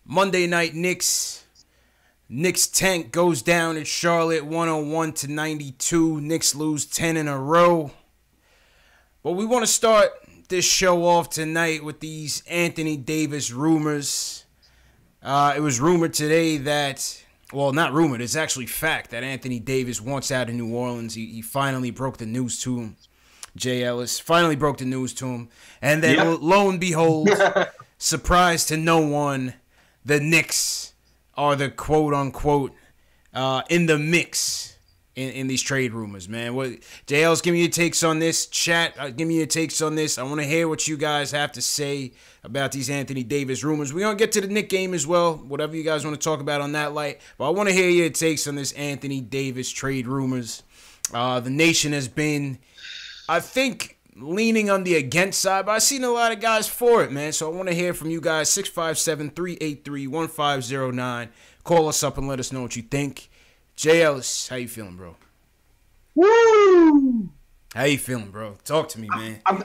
Monday night Knicks. Knicks tank goes down at Charlotte 101-92. Knicks lose 10 in a row. But we want to start this show off tonight with these Anthony Davis rumors. It was rumored today that, well, not rumored, it's actually fact that Anthony Davis wants out of New Orleans. He finally broke the news to him. Jay Ellis finally broke the news to him. And then lo and behold, surprise to no one, the Knicks are the quote-unquote in the mix in these trade rumors, man. JL's, give me your takes on this. Chat, give me your takes on this. I want to hear what you guys have to say about these Anthony Davis rumors. We're going to get to the Knick game as well, whatever you guys want to talk about on that light. But I want to hear your takes on this Anthony Davis trade rumors. The nation has been, I think, leaning on the against side, but I've seen a lot of guys for it, man. So I want to hear from you guys. 657-383-1509. Call us up and let us know what you think. Jay Ellis, how you feeling, bro? Woo! How you feeling, bro? Talk to me, man. I'm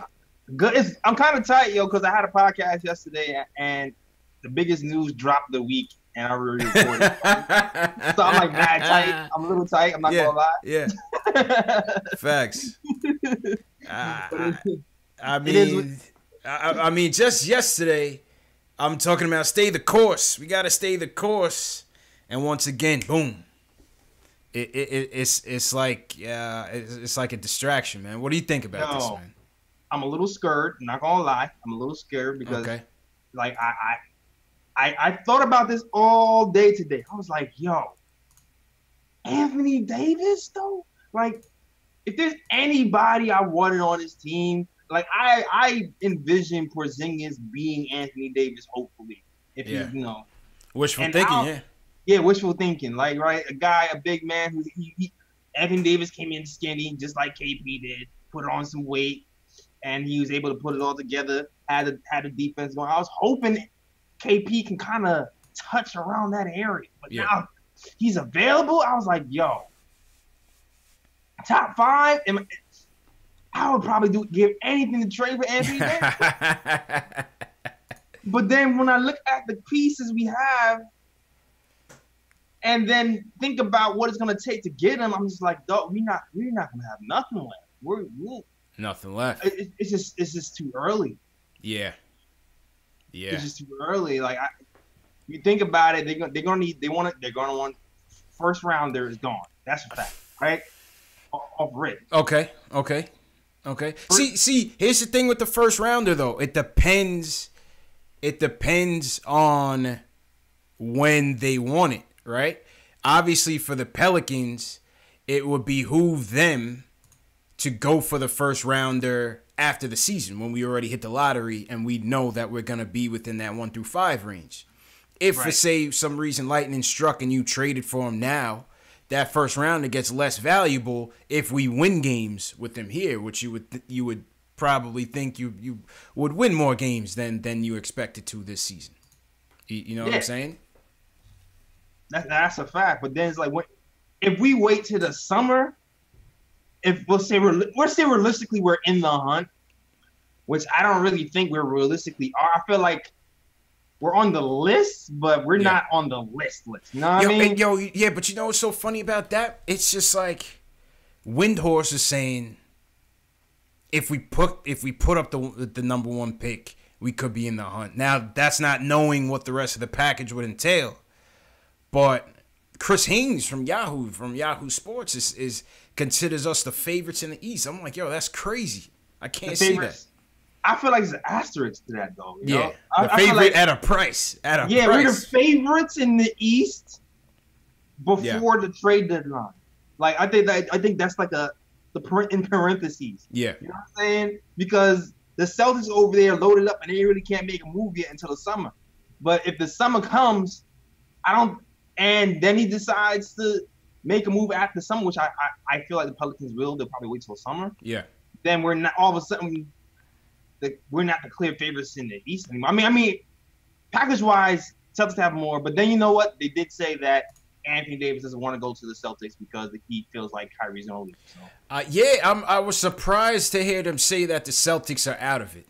good. I'm kind of tight, yo, because I had a podcast yesterday, and the biggest news dropped of the week, and I already recorded. So I'm like mad tight. I'm a little tight. I'm not gonna lie. Yeah. Facts. I mean, just yesterday, I'm talking about stay the course. We gotta stay the course, and once again, boom. It's like a distraction, man. What do you think about this, man? I'm a little scared. I'm not gonna lie. I'm a little scared because, like, I thought about this all day today. I was like, yo, Anthony Davis, though? Like, if there's anybody I wanted on this team, like, I envision Porzingis being Anthony Davis, hopefully. If you know. Wishful thinking, yeah. Yeah, wishful thinking. Like, right, a big man who Anthony Davis came in skinny, just like KP did, put on some weight, and he was able to put it all together, had a defense going. I was hoping KP can kind of touch around that area. But now he's available. I was like, yo, top 5? I would probably give anything to trade for Anthony Davis. But then when I look at the pieces we have, and then think about what it's gonna take to get him, I'm just like, dog, we're not gonna have nothing left. We're nothing left. It's just too early. Yeah. It's just too early. Like, you think about it, they're gonna want first rounder is gone. That's a fact, right? Off rip. Okay. See, here's the thing with the first rounder though. It depends on when they want it. Right? Obviously, for the Pelicans, it would behoove them to go for the first rounder after the season when we already hit the lottery and we know that we're going to be within that 1 through 5 range. If, for say, some reason lightning struck and you traded for him now, that first rounder gets less valuable if we win games with them here, which you would probably think you would win more games than you expected to this season. You know what I'm saying? That's a fact. But then it's like, if we wait till the summer, if we'll say realistically we're in the hunt, which I don't really think we're realistically are. I feel like we're on the list, but we're not on the list. You know what I mean? But you know what's so funny about that? It's just like Windhorse is saying if we put up the number 1 pick, we could be in the hunt. Now that's not knowing what the rest of the package would entail. But Chris Haynes from Yahoo Sports is considers us the favorites in the East. I'm like, yo, that's crazy. I can't see that. I feel like there's an asterisk to that, though. You know? The favorite like, at a price. We're the favorites in the East before the trade deadline. Like, I think that's like in parentheses. Yeah, you know what I'm saying? Because the Celtics over there loaded up and they really can't make a move yet until the summer. But if the summer comes, and then he decides to make a move after the summer, which I feel like the Pelicans will. They'll probably wait till summer. Yeah. Then we're not all of a sudden we're not the clear favorites in the East anymore. I mean, package-wise, Celtics have more. But then you know what? They did say that Anthony Davis doesn't want to go to the Celtics because he feels like Kyrie's going to leave. So. I was surprised to hear them say that the Celtics are out of it.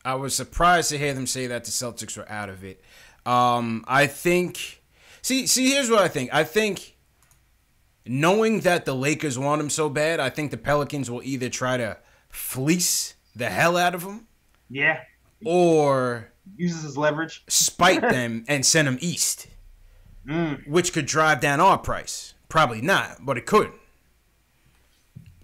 I was surprised to hear them say that the Celtics were out of it. I think. See, here's what I think. I think knowing that the Lakers want him so bad, I think the Pelicans will either try to fleece the hell out of him. Yeah. Or uses his leverage, spite them and send them east, which could drive down our price. Probably not, but it could.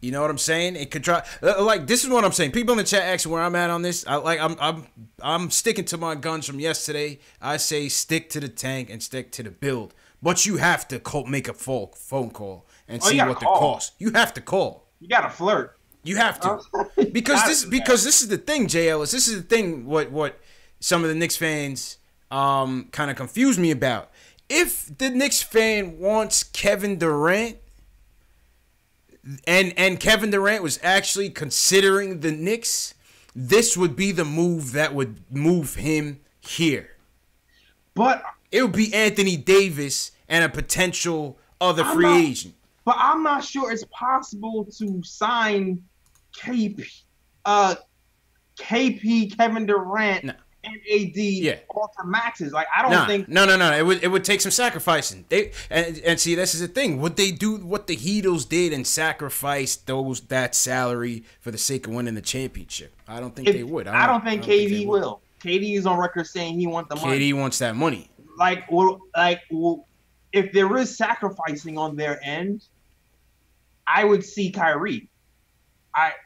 You know what I'm saying? It could drive. Like, this is what I'm saying. People in the chat asking where I'm at on this. I'm sticking to my guns from yesterday. I say stick to the tank and stick to the build, but you have to make a phone call and see what the cost. You have to call. You gotta flirt. You have to, because this is the thing, J. Ellis. This is the thing. What some of the Knicks fans kind of confuse me about. If the Knicks fan wants Kevin Durant, and Kevin Durant was actually considering the Knicks, this would be the move that would move him here. But it would be Anthony Davis and a potential other free agent. But I'm not sure it's possible to sign KP, Kevin Durant, and AD all to maxes. Like, I don't think. No. It would take some sacrificing. And see, this is the thing. Would they do what the Heatles did and sacrifice that salary for the sake of winning the championship? I don't think they would. I don't think KD will. KD is on record saying he wants the money. KD wants that money. If there is sacrificing on their end, I would see Kyrie.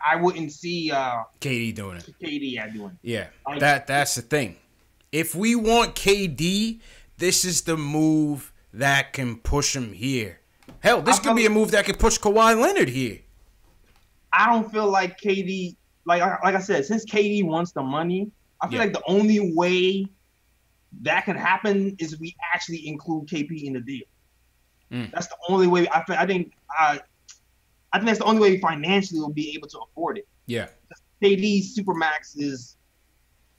I wouldn't see KD doing it. KD doing it. Yeah, that's the thing. If we want KD, this is the move that can push him here. Hell, this could be a move that could push Kawhi Leonard here. I don't feel like KD, like I said, since KD wants the money, I feel like the only way that can happen is if we actually include KP in the deal. That's the only way. I think that's the only way financially we'll be able to afford it. Yeah. KD's Supermax is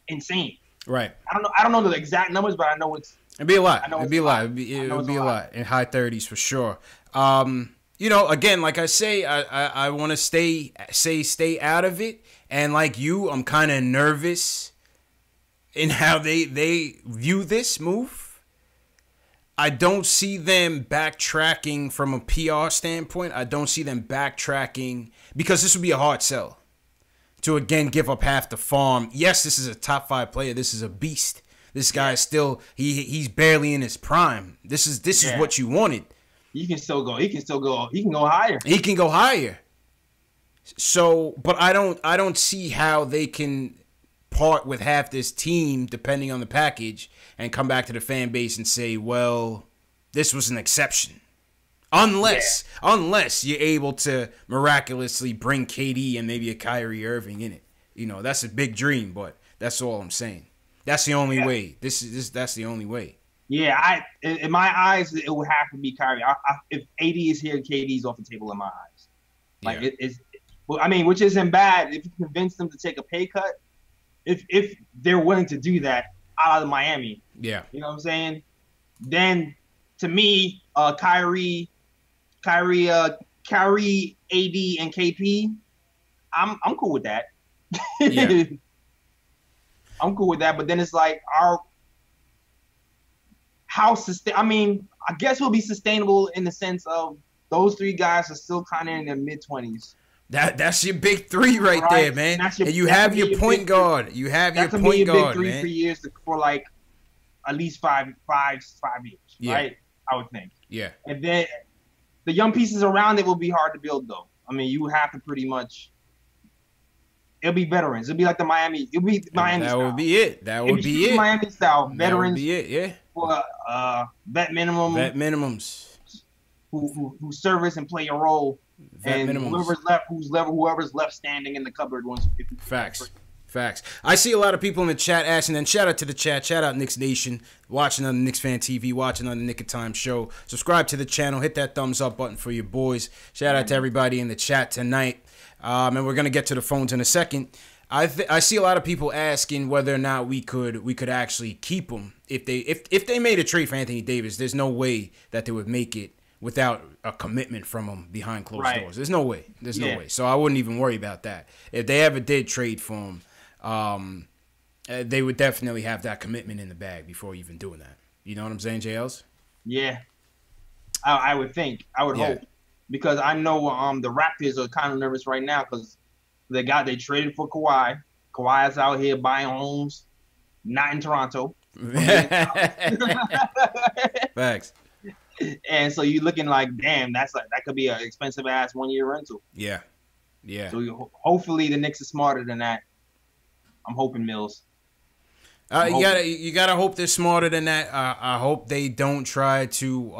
insane. Right. I don't know the exact numbers, but I know it'd be a lot. It'd be a lot. It'd be a lot in high 30s for sure. Again, like I say, I want to stay out of it. And like you, I'm kind of nervous in how they view this move. I don't see them backtracking from a PR standpoint. I don't see them backtracking because this would be a hard sell to, again, give up half the farm. Yes, this is a top 5 player. This is a beast. This guy is still he's barely in his prime. This is what you wanted. He can still go. He can go higher. He can go higher. So, but I don't see how they can part with half this team, depending on the package, and come back to the fan base and say, well, this was an exception. Unless you're able to miraculously bring KD and maybe a Kyrie Irving in it. You know, that's a big dream, but that's all I'm saying. That's the only way. That's the only way. Yeah, in my eyes, it would have to be Kyrie. If AD is here, KD's off the table in my eyes. Like which isn't bad if you convince them to take a pay cut. If they're willing to do that out of Miami, you know what I'm saying? Then to me, Kyrie, AD, and KP, I'm cool with that. Yeah. I'm cool with that. But then it's like I guess we'll be sustainable in the sense of those 3 guys are still kind of in their mid-20s. That's your big 3 right there, man. And you have your point guard. You have your point guard, man. 3 years for like at least 5 years, right? I would think. Yeah. And then the young pieces around it will be hard to build, though. I mean, you have to pretty much. It'll be veterans. It'll be like the Miami. It'll be Miami. That would be it. That would be it. Miami style veterans. That would be it. Yeah. For vet minimum. Vet minimums. Who service and play a role. Vet and minimums. whoever's left standing in the cupboard once. Facts. I see a lot of people in the chat asking, and shout out to the chat, shout out Knicks Nation, watching on the Knicks Fan TV, watching on the Nick of Time show. Subscribe to the channel, hit that thumbs up button for your boys. Shout out to everybody in the chat tonight. And we're gonna get to the phones in a second. I see a lot of people asking whether or not we could actually keep him if they made a trade for Anthony Davis. There's no way that they would make it without a commitment from him behind closed doors. There's no way. There's no way. So I wouldn't even worry about that. If they ever did trade for him, they would definitely have that commitment in the bag before even doing that. You know what I'm saying, JLs? Yeah, I would think. I would hope, because I know the Raptors are kind of nervous right now because they traded for Kawhi. Kawhi is out here buying homes, not in Toronto. Facts. And so you're looking like, damn, that could be an expensive ass 1-year rental. Yeah. So hopefully the Knicks are smarter than that. I'm hoping, Mills. You gotta hope they're smarter than that. I hope they don't try to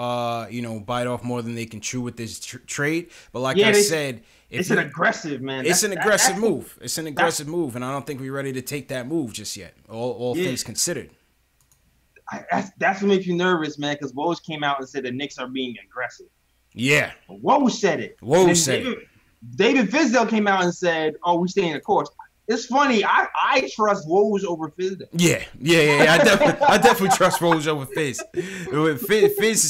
bite off more than they can chew with this trade. But like I said, it's an aggressive, man. It's an aggressive move. It's an aggressive move, and I don't think we're ready to take that move just yet. All things considered. That's what makes you nervous, man, because Woj came out and said the Knicks are being aggressive. Yeah. Woj said it. David Fizdale came out and said, "Oh, we stay in the course." It's funny. I trust Woj over Fizdale. Yeah. I definitely trust Woj over Fizz.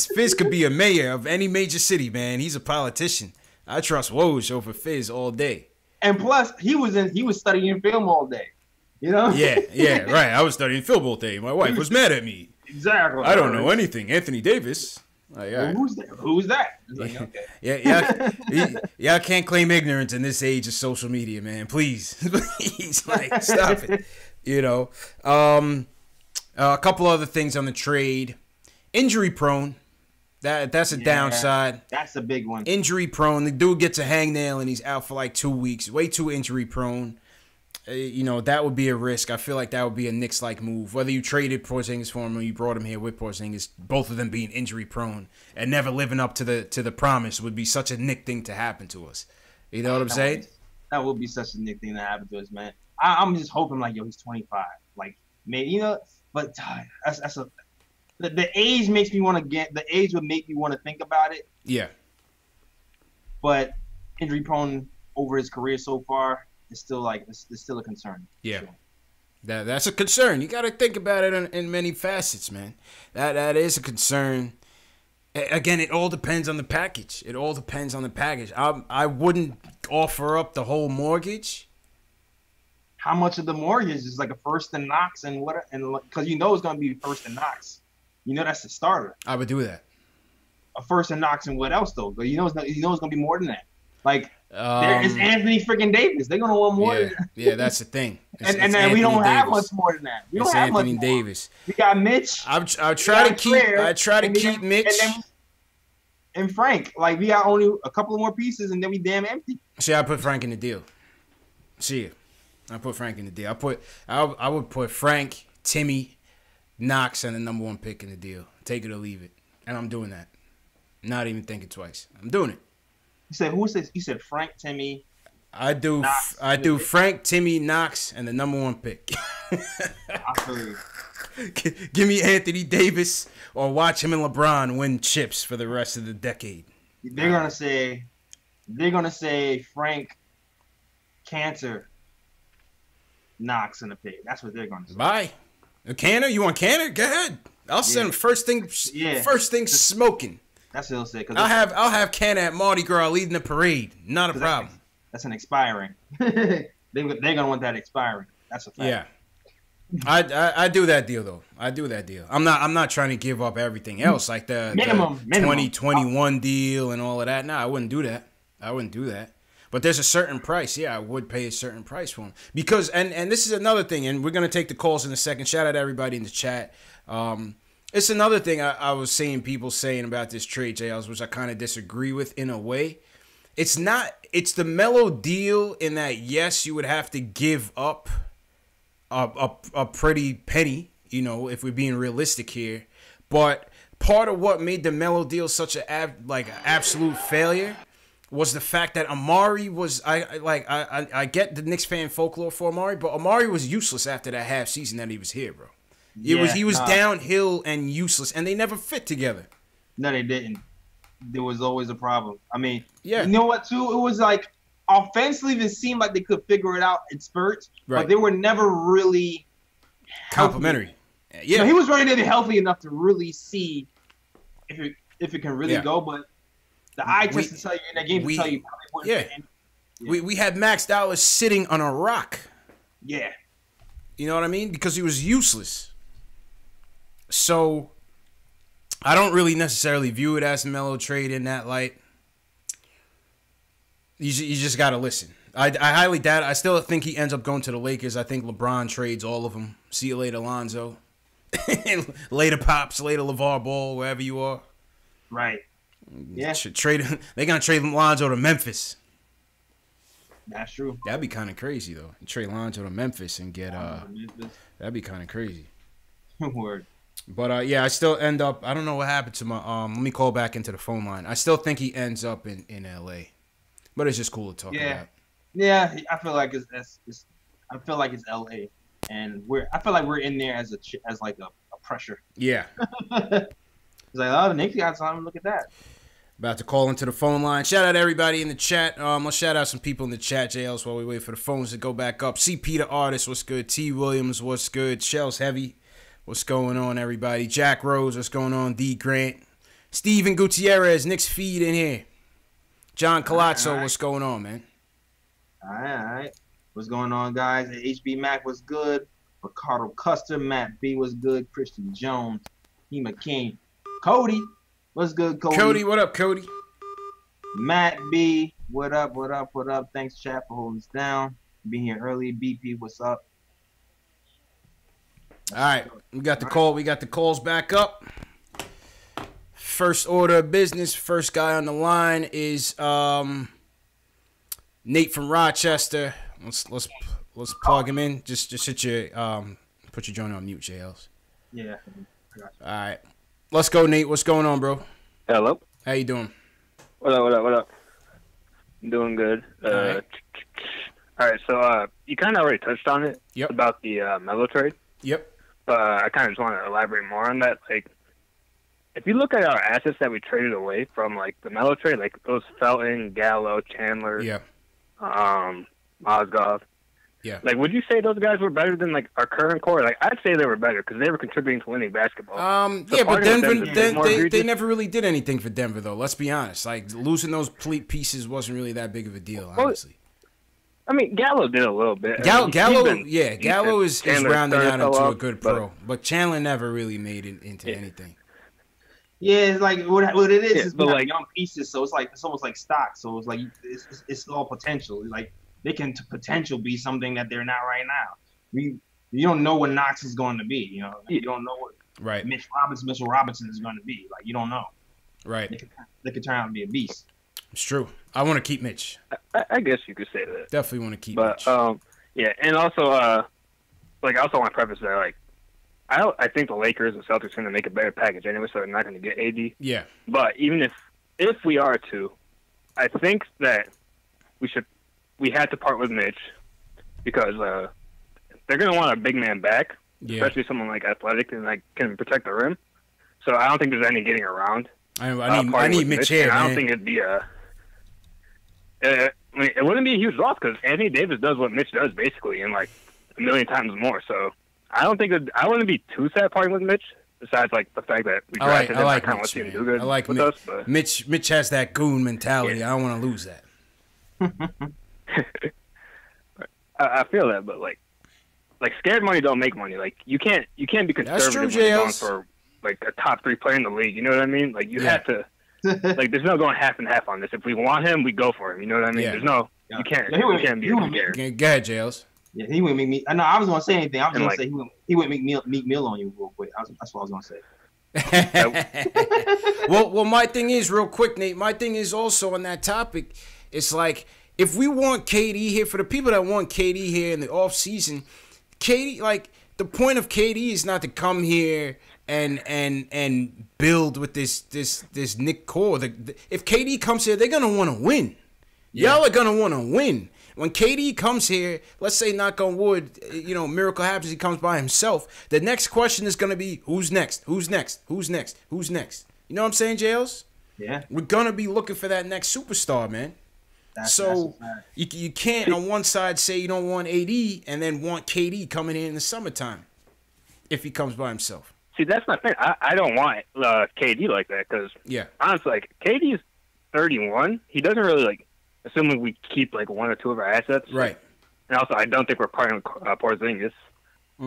Fizz could be a mayor of any major city, man. He's a politician. I trust Woj over Fizz all day. And plus, he was studying film all day. You know? Yeah, right. I was studying film all day. My wife was mad at me. Exactly. I don't know anything. Anthony Davis. Well, who's that? Like, okay. Y'all can't claim ignorance in this age of social media, man. Please. Like, stop it. You know. A couple other things on the trade. Injury prone. That's a downside. That's a big one. Injury prone. The dude gets a hangnail and he's out for like 2 weeks. Way too injury prone. That would be a risk. I feel like that would be a Knicks-like move. Whether you traded Porzingis for him or you brought him here with Porzingis, both of them being injury-prone and never living up to the promise would be such a Knick thing to happen to us. You know what I'm saying? That would be such a Knick thing to happen to us, man. I'm just hoping, like, he's 25. Like, maybe, but the age makes me want to the age would make me want to think about it. Yeah. But injury-prone over his career so far, it's still a concern. Yeah, sure. That's a concern. You got to think about it in many facets, man. That is a concern. Again, it all depends on the package. I wouldn't offer up the whole mortgage. How much of the mortgage is like a first and Knox and because it's going to be first and Knox. That's the starter. I would do that. A first and Knox and what else though? But it's going to be more than that. Like. It's Anthony freaking Davis. They're gonna want more. Yeah, that's the thing. And then we don't have much more than that. We don't have Anthony much Davis. We got Mitch. I try to keep Mitch and Frank. Like we got only a couple of more pieces, and then we damn empty. See, I put Frank in the deal. I put Frank in the deal. I would put Frank, Timmy, Knox, and the number 1 pick in the deal. Take it or leave it, and I'm doing that. Not even thinking twice. I'm doing it. You said who says? You said Frank, Timmy. I do Frank, Timmy, Knox, and the number 1 pick. I feel you. Give me Anthony Davis or watch him and LeBron win chips for the rest of the decade. They're gonna say Frank, Cantor, Knox in the pick. That's what they're gonna say. Bye. Cantor? You want Cantor? Go ahead. I'll send him first thing smoking. That's what he'll say. I'll have Cantor at Mardi Gras leading the parade. Not a problem. That's an expiring. They're gonna want that expiring. That's a fact. Yeah. I do that deal though. I'm not trying to give up everything else like the minimum 2021 deal and all of that. No, I wouldn't do that. But there's a certain price. Yeah, I would pay a certain price for him because and this is another thing. And we're gonna take the calls in a second. Shout out to everybody in the chat. It's another thing I was seeing people saying about this trade, JLs, which I kind of disagree with in a way. It's the Melo deal in that, yes, you would have to give up a pretty penny, if we're being realistic here. But part of what made the Melo deal such an absolute failure was the fact that Amari was I get the Knicks fan folklore for Amari, but Amari was useless after that half season that he was here, bro. He was downhill and useless, and they never fit together. No, they didn't. There was always a problem. I mean, yeah. You know what, too? It was like offensively, it seemed like they could figure it out in spurts, but they were never really complimentary. Yeah, he was really healthy enough to really see if it can really go. But the eye test to tell you in that game to tell you probably wouldn't. We had Max Dallas sitting on a rock. Yeah. You know what I mean? Because he was useless. So I don't really necessarily view it as a Melo trade in that light. You just got to listen. I highly doubt it. I still think he ends up going to the Lakers. I think LeBron trades all of them. See you later, Lonzo. Later, Pops. Later, LeVar Ball, wherever you are. Right. Yeah. They're going to trade Lonzo to Memphis. That's true. That'd be kind of crazy, though. You trade Lonzo to Memphis and get... that'd be kind of crazy. Word. But, yeah, I still end up... I don't know what happened to my... let me call back into the phone line. I still think he ends up in L.A. But it's just cool to talk about. Yeah, I feel like it's LA, and I feel like we're in there as like a pressure. Yeah. It's like, oh, the Knicks got something. Look at that. About to call into the phone line. Shout out everybody in the chat. Let's shout out some people in the chat, JLs, while we wait for the phones to go back up. CP the Artist, what's good? T Williams, what's good? Shells Heavy, what's going on, everybody? Jack Rose, what's going on? D Grant, Steven Gutierrez, Knicks feed in here. John Colazzo, what's going on, man? All right. What's going on, guys? HB Mac was good. Ricardo Custer, Matt B was good. Christian Jones, Hema King. Cody, what's good, Cody? Cody, what up, Cody? Matt B, what up, what up, what up? Thanks, chat, for holding us down. Being here early. BP, what's up? All right. We got the call. We got the calls back up. First order of business. First guy on the line is Nate from Rochester. Let's plug him in. Just hit your put your joint on mute, JLs. Yeah. All right. Let's go, Nate. What's going on, bro? Hello. How you doing? What up? I'm doing good. All right. So you kind of already touched on it. Yep. About the Melo trade. Yep. I kind of just want to elaborate more on that. Like, if you look at our assets that we traded away from, like, the Melo trade, like those Felton, Gallo, Chandler, Mozgov. Yeah. Like, would you say those guys were better than, like, our current core? Like, I'd say they were better because they were contributing to winning basketball. So yeah, but Denver, they never really did anything for Denver, though. Let's be honest. Like, losing those pieces wasn't really that big of a deal, honestly. I mean, Gallo did a little bit. Gallo is rounding out into a good pro. But Chandler never really made it into anything. Yeah, it's like what it is. It's like young pieces, so it's almost like stock. So it's like it's all potential. Like they can potential be something that they're not right now. You don't know what Knox is going to be. You know, you don't know what Mitchell Robinson is going to be. Like you don't know. Right. They could turn out to be a beast. It's true. I want to keep Mitch. I guess you could say that. Definitely want to keep Mitch. Yeah, and also like I also want to preface that like. I think the Lakers and Celtics are going to make a better package anyway, so they're not going to get AD. Yeah. But even if we are to, I think that we had to part with Mitch because they're going to want a big man back, especially someone like athletic and like can protect the rim. So I don't think there's any getting around. I need Mitch here, man. I don't think it'd be it wouldn't be a huge loss because Anthony Davis does what Mitch does basically, and like a million times more. So. I wouldn't be too sad parting with Mitch. Besides, like the fact that we drafted him, I kind of want to see him do good. I like with Mitch. Us, but... Mitch has that goon mentality. Yeah. I don't want to lose that. I feel that, but like scared money don't make money. Like you can't be conservative That's true, when you're going for like a top 3 player in the league. You know what I mean? Like you have to. Like there's no going half and half on this. If we want him, we go for him. You know what I mean? There's no. You can't. You can't be scared. Go ahead, Jails. Yeah, he wouldn't make me. I know I was gonna say anything. I was gonna say he wouldn't make Meek Mill on you real quick. That's what I was gonna say. well, my thing is real quick, Nate. My thing is also on that topic. It's like if we want KD here, for the people that want KD here in the off season, KD, like the point of KD is not to come here and build with this Nick core. If KD comes here, they're gonna want to win. Yeah. Y'all are gonna want to win. When KD comes here, let's say knock on wood, miracle happens, he comes by himself. The next question is going to be, who's next? Who's next? Who's next? Who's next? You know what I'm saying, Jails? Yeah. We're going to be looking for that next superstar, man. That's you can't on one side say you don't want AD and then want KD coming in the summertime if he comes by himself. See, that's my thing. I don't want KD like that because, honestly, like, KD is 31. He doesn't really, like, assuming we keep like 1 or 2 of our assets. Right. And also, I don't think we're parting with Porzingis.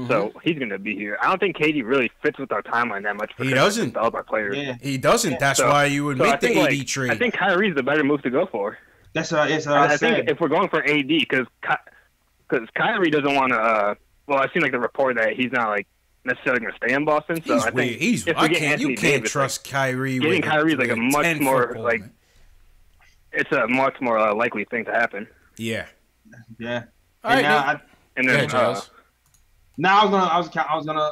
So he's going to be here. I don't think KD really fits with our timeline that much. He doesn't. Develop our players. Yeah. He doesn't. That's why you would make the AD trade. I think Kyrie's the better move to go for. That's what I think if we're going for AD, because Kyrie doesn't want to. Well, I've seen like the report that he's not like necessarily going to stay in Boston. So I think you can't trust Kyrie. Getting Kyrie is like a much more like. It's a much more likely thing to happen. Yeah. All right. Now I was gonna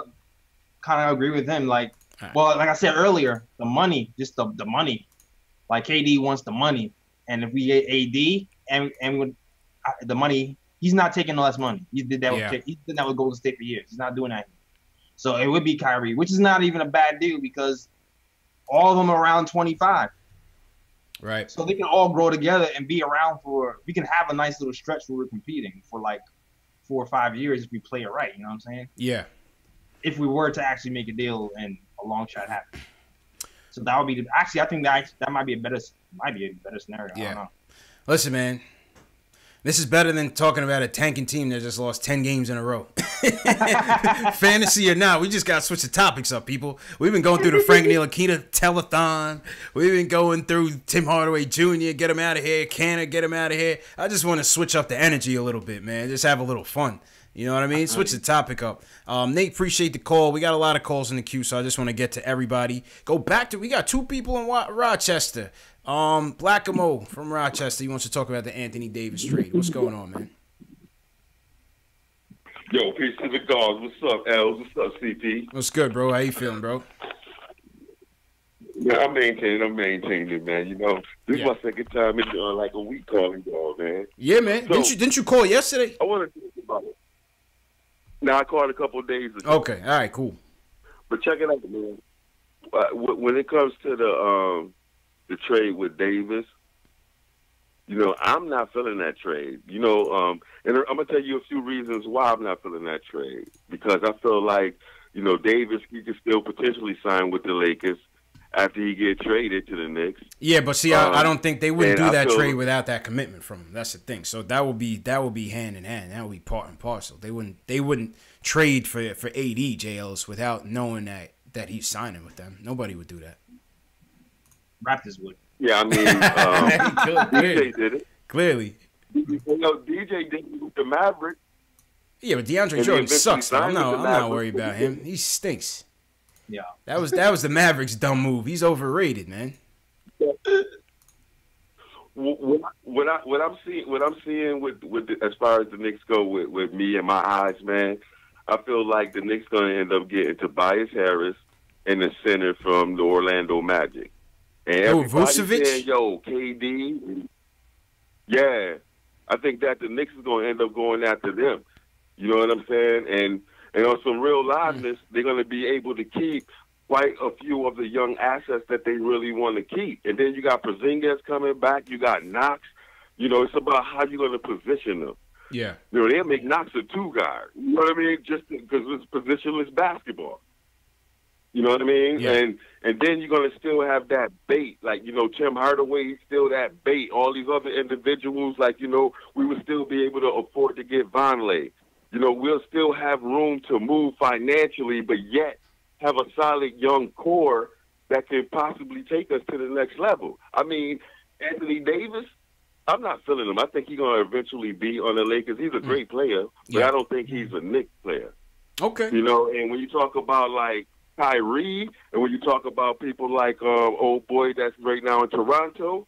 kind of agree with him. Like, well, like I said earlier, the money, just the money. Like KD wants the money, and if we get AD and with the money, he's not taking less money. He did that. He did that with Golden State for years. He's not doing that. So it would be Kyrie, which is not even a bad deal because all of them are around 25. Right. So they can all grow together and be around we can have a nice little stretch where we're competing for like 4 or 5 years if we play it right. You know what I'm saying? Yeah. If we were to actually make a deal and a long shot happen. So that would be I think that might be a better scenario. Yeah. I don't know. Listen, man. This is better than talking about a tanking team that just lost 10 games in a row. Fantasy or not, we just got to switch the topics up, people. We've been going through the Frank Ntilikina telethon. We've been going through Tim Hardaway Jr., get him out of here. Canner, get him out of here. I just want to switch up the energy a little bit, man. Just have a little fun. You know what I mean? Switch the topic up. Nate, appreciate the call. We got a lot of calls in the queue, so I just want to get to everybody. We got 2 people in Rochester. Blackamo from Rochester. He wants to talk about the Anthony Davis trade. What's going on, man? Yo, peace to the gods. What's up, Els? What's up, CP? What's good, bro? How you feeling, bro? Yeah, I'm maintaining, man. You know, this is my second time in like a week calling y'all, man. Yeah, man. So, didn't you call yesterday? I want to talk about it. Now I called a couple of days ago. Okay, all right, cool. But check it out, man. When it comes to the trade with Davis, you know, I'm not feeling that trade. You know, and I'm gonna tell you a few reasons why I'm not feeling that trade. Because I feel like, you know, Davis, he could still potentially sign with the Lakers after he get traded to the Knicks. Yeah, but see, I don't think they wouldn't do that trade without that commitment from him. That's the thing. So that would be hand in hand. That would be part and parcel. They wouldn't trade for AD JLs without knowing that he's signing with them. Nobody would do that. Raptors would. Yeah, I mean, DJ did it. Clearly. You know, DJ did it with the Mavericks. Yeah, but DeAndre Jordan sucks. I'm not worried about him. He stinks. Yeah, that was the Mavericks' dumb move. He's overrated, man. What I'm seeing with as far as the Knicks go with me and my eyes, man, I feel like the Knicks gonna end up getting Tobias Harris in the center from the Orlando Magic. And everybody saying, yo, KD. Yeah, I think that the Knicks is gonna end up going after them. You know what I'm saying? And on some real liveness, they're going to be able to keep quite a few of the young assets that they really want to keep. And then you got Porzingis coming back. You got Knox. You know, it's about how you're going to position them. Yeah. You know, they'll make Knox a 2-guard. You know what I mean? Just because it's positionless basketball. You know what I mean? Yeah. And then you're going to still have that bait. Like, you know, Tim Hardaway, he's still that bait. All these other individuals, like, you know, we would still be able to afford to get Vonleh. You know, we'll still have room to move financially, but yet have a solid young core that can possibly take us to the next level. I mean, Anthony Davis, I'm not feeling him. I think he's going to eventually be on the Lakers. He's a great player, but I don't think he's a Knicks player. Okay. You know, and when you talk about, like, Kyrie, and when you talk about people like old boy that's right now in Toronto,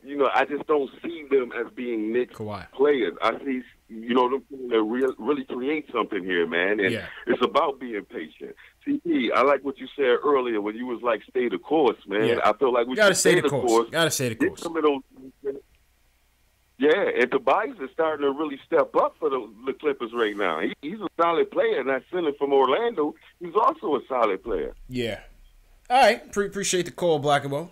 you know, I just don't see them as being Knicks players. I see, you know, them to really create something here, man. And it's about being patient. CP, I like what you said earlier when you was like, stay the course, man. Yeah. I feel like we gotta should stay the course. Gotta stay the course. Some of those, yeah, and Tobias is starting to really step up for the Clippers right now. He's a solid player, and that center from Orlando, he's also a solid player. Yeah. All right. Appreciate the call, Blackabo.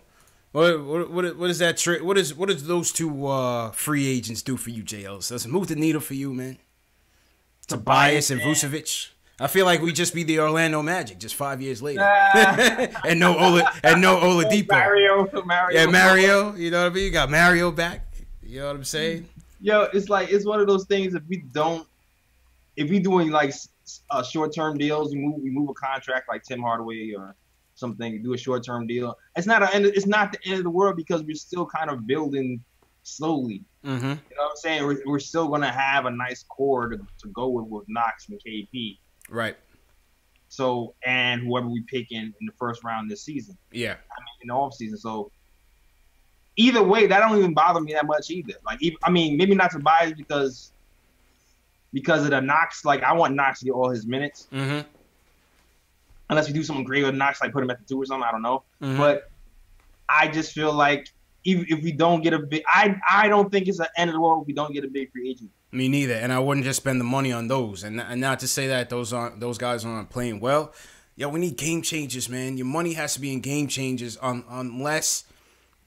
What is that trick? What does those 2 free agents do for you, JLs? Does it move the needle for you, man? Tobias and Vucevic. I feel like we just be the Orlando Magic just 5 years later, and no Oladipo. Mario. Yeah, Mario. You know what I mean? You got Mario back. You know what I'm saying? Yo, it's like it's one of those things. If we doing like short-term deals. We move a contract like Tim Hardaway or something. You do a short-term deal. It's not the end of the world because we're still kind of building slowly. Mm-hmm. You know what I'm saying? We're still gonna have a nice core to go with Knox and KP. Right. So, and whoever we pick in the first round this season. Yeah. In the off season. So either way, that don't even bother me that much either. Like, maybe not Tobias because of the Knox. Like, I want Knox to get all his minutes. Mm-hmm. Unless we do something great with Knox, like put him at the 2 or something. I don't know. Mm-hmm. But I just feel like if we don't get a big, I don't think it's the end of the world if we don't get a big free agent. Me neither, and I wouldn't just spend the money on those. And not to say that those guys aren't playing well. Yo, we need game changers, man. Your money has to be in game changers unless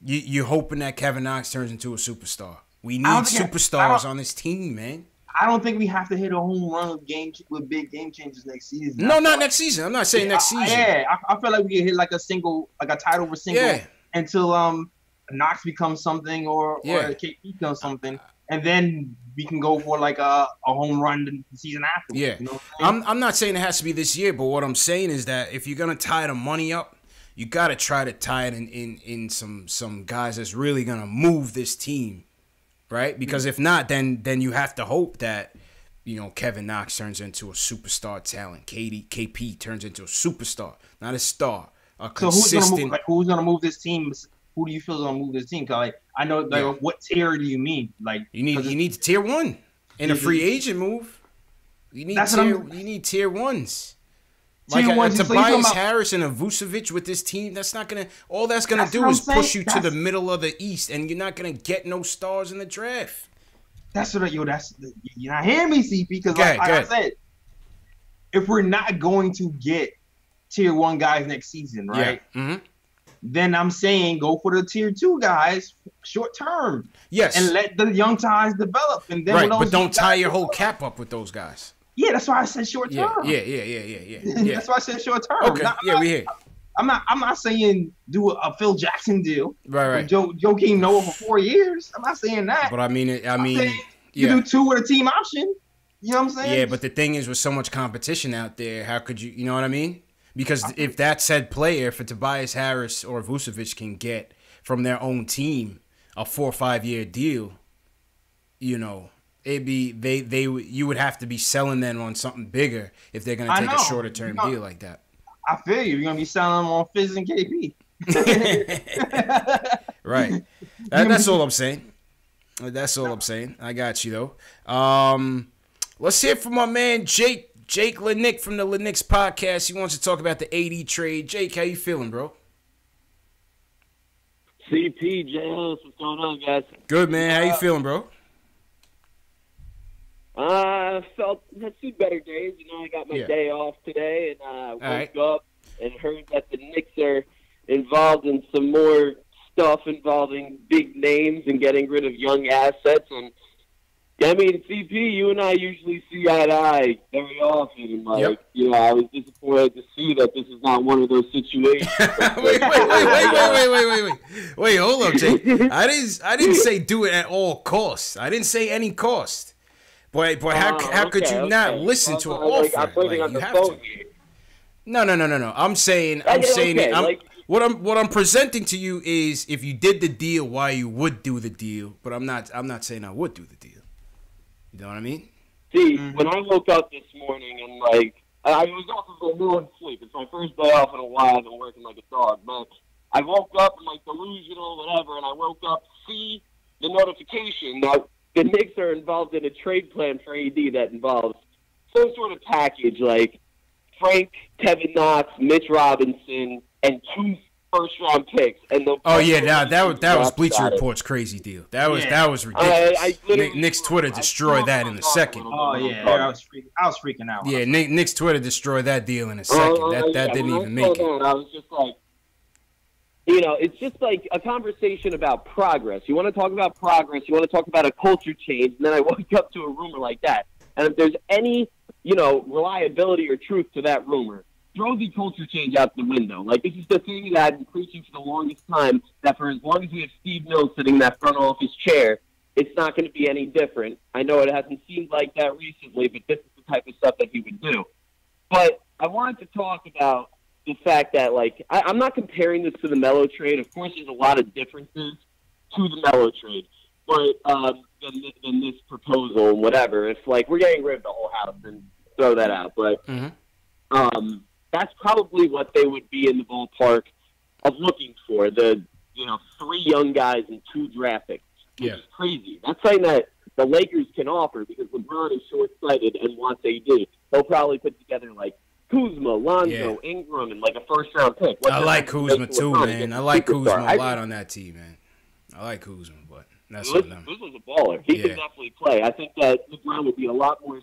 you're hoping that Kevin Knox turns into a superstar. We need superstars on this team, man. I don't think we have to hit a home run with big game changers next season. No, not next season. I'm not saying next season. Yeah, I feel like we can hit like a title over single until Knox becomes something or KP becomes something, and then we can go for like a home run the season after. Yeah, you know I'm not saying it has to be this year, but what I'm saying is that if you're gonna tie the money up, you gotta try to tie it in some guys that's really gonna move this team, right? Because if not, then you have to hope that Kevin Knox turns into a superstar talent. KP turns into a superstar, not a star. A consistent. So who's gonna move this team? Who do you feel is gonna move this team? Cause I know what tier do you mean? Like you need tier 1 in a free agent move. You need tier 1s. Like Tobias Harris and a Vucevic with this team, that's gonna do is push you to the middle of the East, and you're not gonna get no stars in the draft. You're not hearing me, CP, because I said, if we're not going to get tier 1 guys next season, right? Yeah. Mm-hmm. Then I'm saying go for the tier 2 guys short term. Yes. And let the young guys develop. And then but don't tie your whole cap up with those guys. Yeah, that's why I said short term. Yeah. That's why I said short term. Okay. We hear. I'm not saying do a Phil Jackson deal. Right. Joakim Noah for 4 years. I'm not saying that. But I mean you do 2 with a team option. You know what I'm saying? Yeah, but the thing is, with so much competition out there, how could you know what I mean? Because if that said player for Tobias Harris or Vucevic can get from their own team a 4 or 5 year deal, it'd be you would have to be selling them on something bigger if they're gonna take a shorter term deal like that. I feel you. You're gonna be selling them on Fizz and KP. Right. That's all I'm saying. That's all I'm saying. I got you though. Let's hear from my man Jake Lanick from the Lanick's podcast. He wants to talk about the AD trade. Jake, how you feeling, bro? CP, JS, what's going on, guys? Good, man. How you feeling, bro? Had seen better days. I got my day off today, and woke up and heard that the Knicks are involved in some more stuff involving big names and getting rid of young assets. And I mean, CP, you and I usually see eye to eye very often. I was disappointed to see that this is not one of those situations. Wait, hold up, Jake. I didn't say do it at all costs. I didn't say any cost. But how could you not listen to an offer? I'm waiting on the phone here. No. I'm saying it. What I'm presenting to you is if you did the deal, why you would do the deal. But I'm not saying I would do the deal. You know what I mean? See, when I woke up this morning and I was also a little sleep. It's my first day off in a while. I've been working like a dog, but I woke up delusional, whatever, and I woke up, see the notification that the Knicks are involved in a trade plan for AD that involves some sort of package like Frank, Kevin Knox, Mitch Robinson, and 2 first-round picks. And that was Bleacher Report's crazy deal. That was ridiculous. Knicks Twitter destroyed that in a second. Oh yeah, I was freaking out. Yeah, Knicks Twitter destroyed that deal in a second. That didn't even make it. I was just like, it's just like a conversation about progress. You want to talk about progress. You want to talk about a culture change. And then I woke up to a rumor like that. And if there's any, reliability or truth to that rumor, throw the culture change out the window. This is the thing that I've been preaching for the longest time, that for as long as we have Steve Mills sitting in that front office chair, it's not going to be any different. I know it hasn't seemed like that recently, but this is the type of stuff that he would do. But I wanted to talk about the fact that, like, I'm not comparing this to the Melo trade. Of course, there's a lot of differences to the Melo trade, but than this proposal and whatever. If, like, we're getting rid of the whole house and throw that out. But that's probably what they would be in the ballpark of looking for. The 3 young guys and 2 draft picks, which is crazy. That's something that the Lakers can offer because LeBron is short-sighted and wants AD. They'll probably put together, like, Kuzma, Lonzo, Ingram, and, like, a first-round pick. I like Kuzma, too, man. I like Kuzma a lot on that team, man. I like Kuzma, but that's something. Kuzma's a baller. He can definitely play. I think that LeBron would be a lot more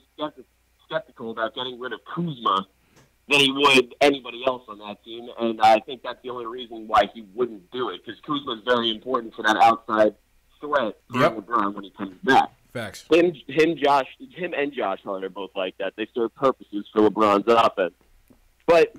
skeptical about getting rid of Kuzma than he would anybody else on that team, and I think that's the only reason why he wouldn't do it, because Kuzma is very important for that outside threat for LeBron when he comes back. Facts. Him and Josh Hart are both like that. They serve purposes for LeBron's offense. But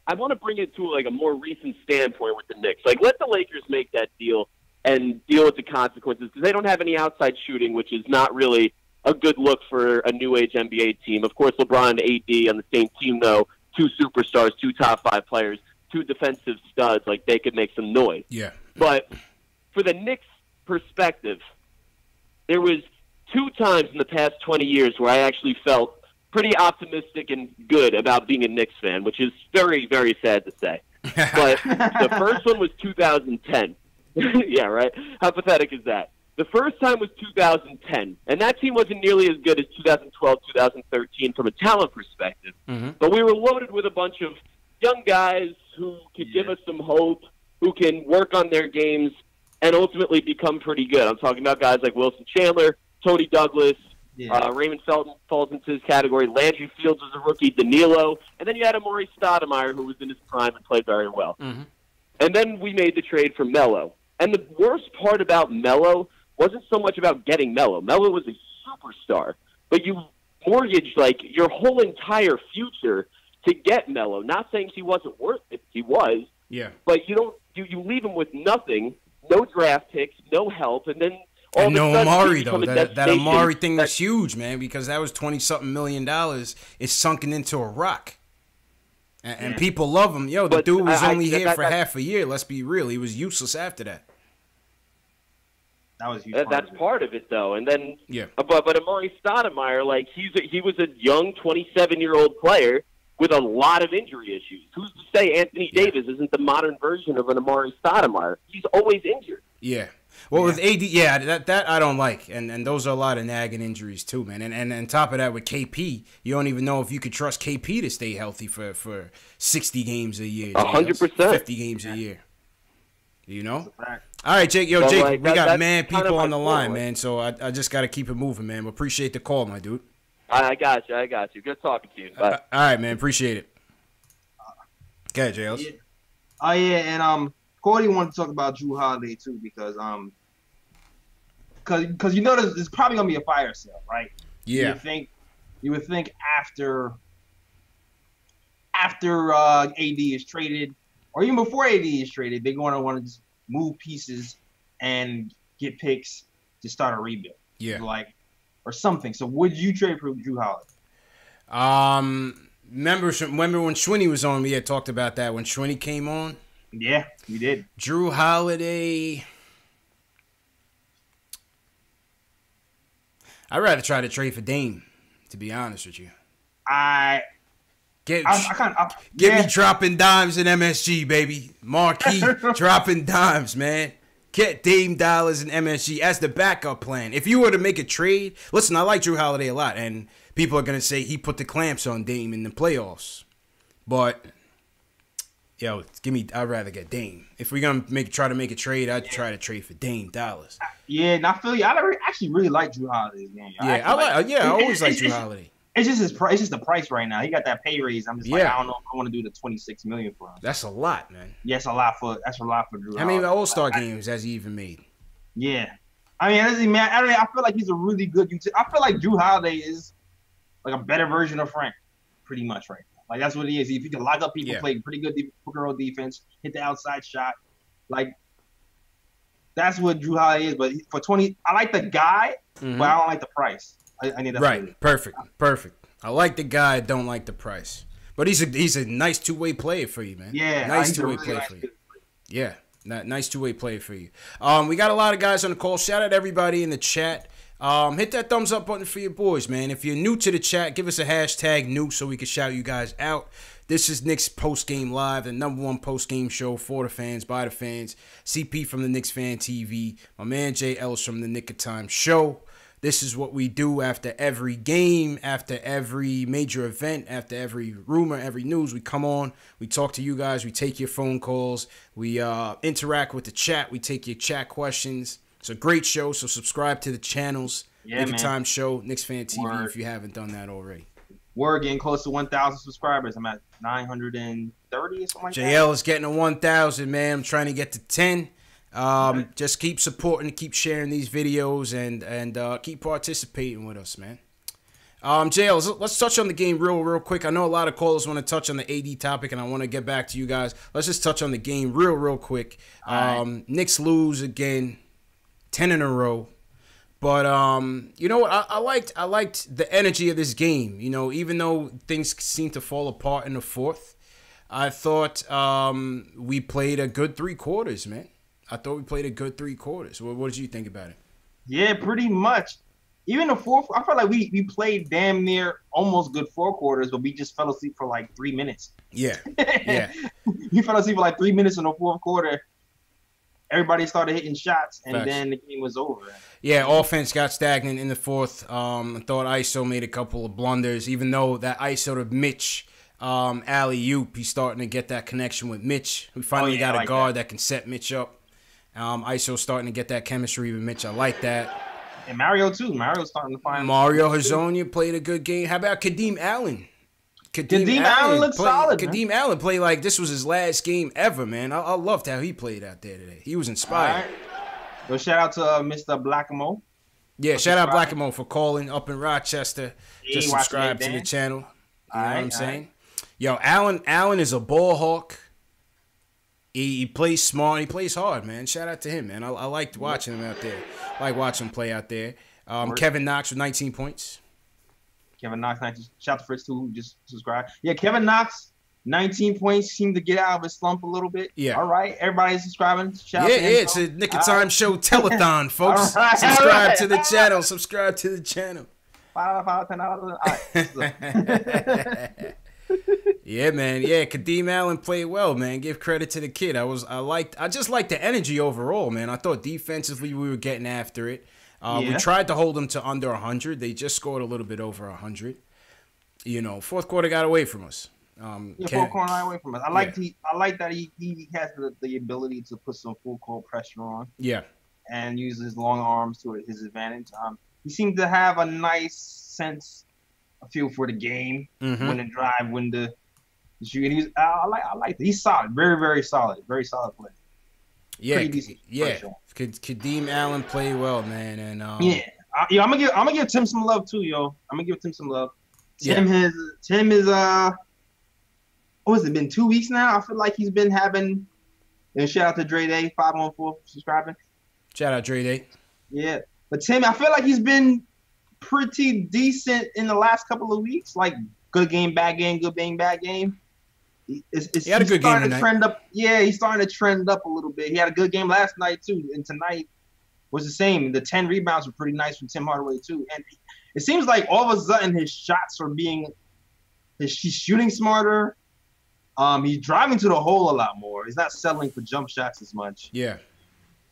I want to bring it to, like, a more recent standpoint with the Knicks. Like, let the Lakers make that deal and deal with the consequences, because they don't have any outside shooting, which is not really a good look for a new age NBA team. Of course, LeBron and AD on the same team, though, 2 superstars, 2 top 5 players, 2 defensive studs, like, they could make some noise. Yeah. But for the Knicks' perspective, there was 2 times in the past 20 years where I actually felt pretty optimistic and good about being a Knicks fan, which is very, very sad to say. But the first one was 2010. Yeah, right? How pathetic is that? The first time was 2010, and that team wasn't nearly as good as 2012, 2013 from a talent perspective. But we were loaded with a bunch of young guys who could give us some hope, who can work on their games, and ultimately become pretty good. I'm talking about guys like Wilson Chandler, Tony Douglas, Raymond Felton falls into his category. Landry Fields was a rookie, Danilo, and then you had Amari Stoudemire, who was in his prime and played very well. And then we made the trade for Melo. And the worst part about Melo wasn't so much about getting Melo. Melo was a superstar, but you mortgaged, like, your whole entire future to get Melo. Not saying he wasn't worth it, he was. Yeah. But you leave him with nothing, no draft picks, no help, and then and no Amari, though. That Amari thing was huge, man, because that was $20-something million. It's sunken into a rock. And people love him. Yo, the dude was only here for half a year. Let's be real. He was useless after that. That was that's part of it, though. And then, but Amari Stoudemire, like, he was a young 27-year-old player with a lot of injury issues. Who's to say Anthony Davis isn't the modern version of an Amari Stoudemire? He's always injured. Yeah. Well, with AD, that I don't like, and those are a lot of nagging injuries too, man. And on top of that, with KP, you don't even know if you could trust KP to stay healthy for 60 games a year, 100%, 50 games a year. You know. All right, Jake. Yo, Jake, we got people on the line, man. So I just got to keep it moving, man. We appreciate the call, my dude. I got you. Good talking to you. Bye. All right, man. Appreciate it. Okay, Jails. And Cody wanted to talk about Drew Holiday too, because you know there's probably gonna be a fire sale, right? Yeah. You would think after AD is traded, or even before AD is traded, they're going to want to just move pieces and get picks to start a rebuild. Yeah. Or something. So would you trade for Drew Holiday? Remember when Schwinny was on, we had talked about that when Schwinny came on? Yeah, we did. Drew Holiday. I'd rather try to trade for Dame, to be honest with you. Get me dropping dimes in MSG, baby. Marquee dropping dimes, man. Get Dame dollars in MSG as the backup plan. If you were to make a trade, listen, I like Drew Holiday a lot, and people are gonna say he put the clamps on Dame in the playoffs. But yo, I'd rather get Dame. If we're gonna try to make a trade, I'd try to trade for Dame dollars. Yeah, and I feel you. I actually really like Drew Holiday's game. I always like Drew Holiday. It's just his price. It's just the price right now. He got that pay raise. I'm just like, I don't know if I want to do the $26 million for him. That's a lot, man. Yeah, that's a lot for Drew. How many All-Star games has he even made? Yeah, I mean, I feel like he's a really good. I feel like Drew Holiday is like a better version of Frank, pretty much right now. Like that's what he is. If he can lock up people, play pretty good pick-and-roll defense, hit the outside shot, like that's what Drew Holiday is. But for 20, I like the guy, but I don't like the price. I need that. Right. Perfect. I like the guy. I don't like the price. But he's a nice two-way player for you, man. Yeah, nice two-way player for you. Yeah, nice two-way player for you. We got a lot of guys on the call. Shout out to everybody in the chat. Hit that thumbs up button for your boys, man. If you're new to the chat, give us a hashtag new so we can shout you guys out. This is Knicks Post Game Live, the #1 post game show for the fans, by the fans. CP from the Knicks Fan TV, my man Jay Ellis from the Nick of Time Show. This is what we do after every game, after every major event, after every rumor, every news. We come on, we talk to you guys, we take your phone calls, we interact with the chat, we take your chat questions. It's a great show, so subscribe to the channels. Yeah, Nick of Time Show, Knicks Fan TV, if you haven't done that already. We're getting close to 1,000 subscribers. I'm at 930 or something like that. JL is getting to 1,000, man. I'm trying to get to 10. Just keep supporting, keep sharing these videos, and keep participating with us, man. JL, let's touch on the game real quick. I know a lot of callers want to touch on the AD topic, and I want to get back to you guys. Let's just touch on the game real quick. Knicks lose again, 10 in a row. But you know what? I liked the energy of this game. You know, even though things seemed to fall apart in the fourth, I thought we played a good 3 quarters, man. I thought we played a good 3 quarters. What did you think about it? Yeah, pretty much. Even the fourth, I felt like we played damn near almost good 4 quarters, but we just fell asleep for like 3 minutes. Yeah. We fell asleep for like 3 minutes in the fourth quarter. Everybody started hitting shots, and then the game was over. Yeah, offense got stagnant in the fourth. I thought ISO made a couple of blunders, even though that ISO to Mitch alley-oop, he's starting to get that connection with Mitch. We finally got a guard that can set Mitch up. ISO starting to get that chemistry with Mitch. I like that. And Mario, too. Mario's starting to find... Mario Hezonja played a good game. How about Kadeem Allen? Kadeem Allen looked solid, Kadeem Allen played like this was his last game ever, man. I loved how he played out there today. He was inspired. Right. Well, shout out to Mr. Blackamo. Yeah, shout out Blackamo for calling up in Rochester. Just subscribe to the channel. You know what I'm saying? Yo, Allen is a ball hawk. He plays smart. He plays hard, man. Shout out to him, man. I liked watching him out there. I like watching him play out there. Kevin Knox with 19 points. Kevin Knox, 19. Shout out to Fritz, too, who just subscribed. Yeah, Kevin Knox, 19 points. Seemed to get out of his slump a little bit. Yeah. All right. Everybody's subscribing. Shout out to him, it's a Nick of Time Show telethon, folks. Subscribe to the channel. Subscribe to the channel. $5, $10. Yeah, man. Yeah, Kadeem Allen played well, man. Give credit to the kid. I just liked the energy overall, man. I thought defensively we were getting after it. We tried to hold them to under 100. They just scored a little bit over 100. You know, fourth quarter got away from us. Fourth quarter got away from us. I like that he has the ability to put some full court pressure on. Yeah. And use his long arms to his advantage. He seemed to have a nice sense, a feel for the game, when to drive, when to shoot. I like that. He's solid, very solid, very solid player. Yeah, Kadeem Allen played well, man, and I'm gonna give Tim some love too, yo. I'm gonna give Tim some love. Tim is what has it been, 2 weeks now? I feel like he's been having. And shout out to Dre Day 514 for subscribing. Shout out Dre Day. Yeah, but Tim, I feel like he's been pretty decent in the last couple of weeks. Like good game, bad game, good game, bad game. He had a good game tonight. He's starting to trend up a little bit. He had a good game last night too, and tonight was the same. The 10 rebounds were pretty nice from Tim Hardaway too, and it seems like all of a sudden his shots are he's shooting smarter. He's driving to the hole a lot more. He's not settling for jump shots as much. Yeah,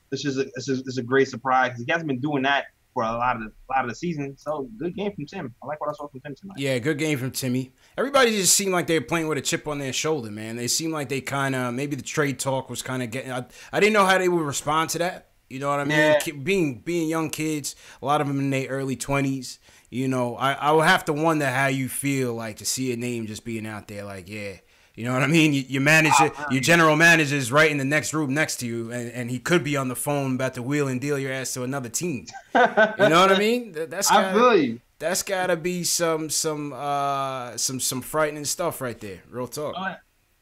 this is a great surprise. He hasn't been doing that for a lot of the season. So good game from Tim. I like what I saw from Tim tonight. Yeah, good game from Timmy. Everybody just seemed like they were playing with a chip on their shoulder, man. They seemed like they kind of, maybe the trade talk was kind of getting, I didn't know how they would respond to that. You know what I mean? Yeah. Being young kids, a lot of them in their early 20s, you know, I would have to wonder how you feel like to see a name just being out there like, yeah. You know what I mean? Your manager, your general manager is right in the next room next to you, and he could be on the phone about to wheel and deal your ass to another team. You know what I mean? I feel you. That's gotta be some frightening stuff right there. Real talk.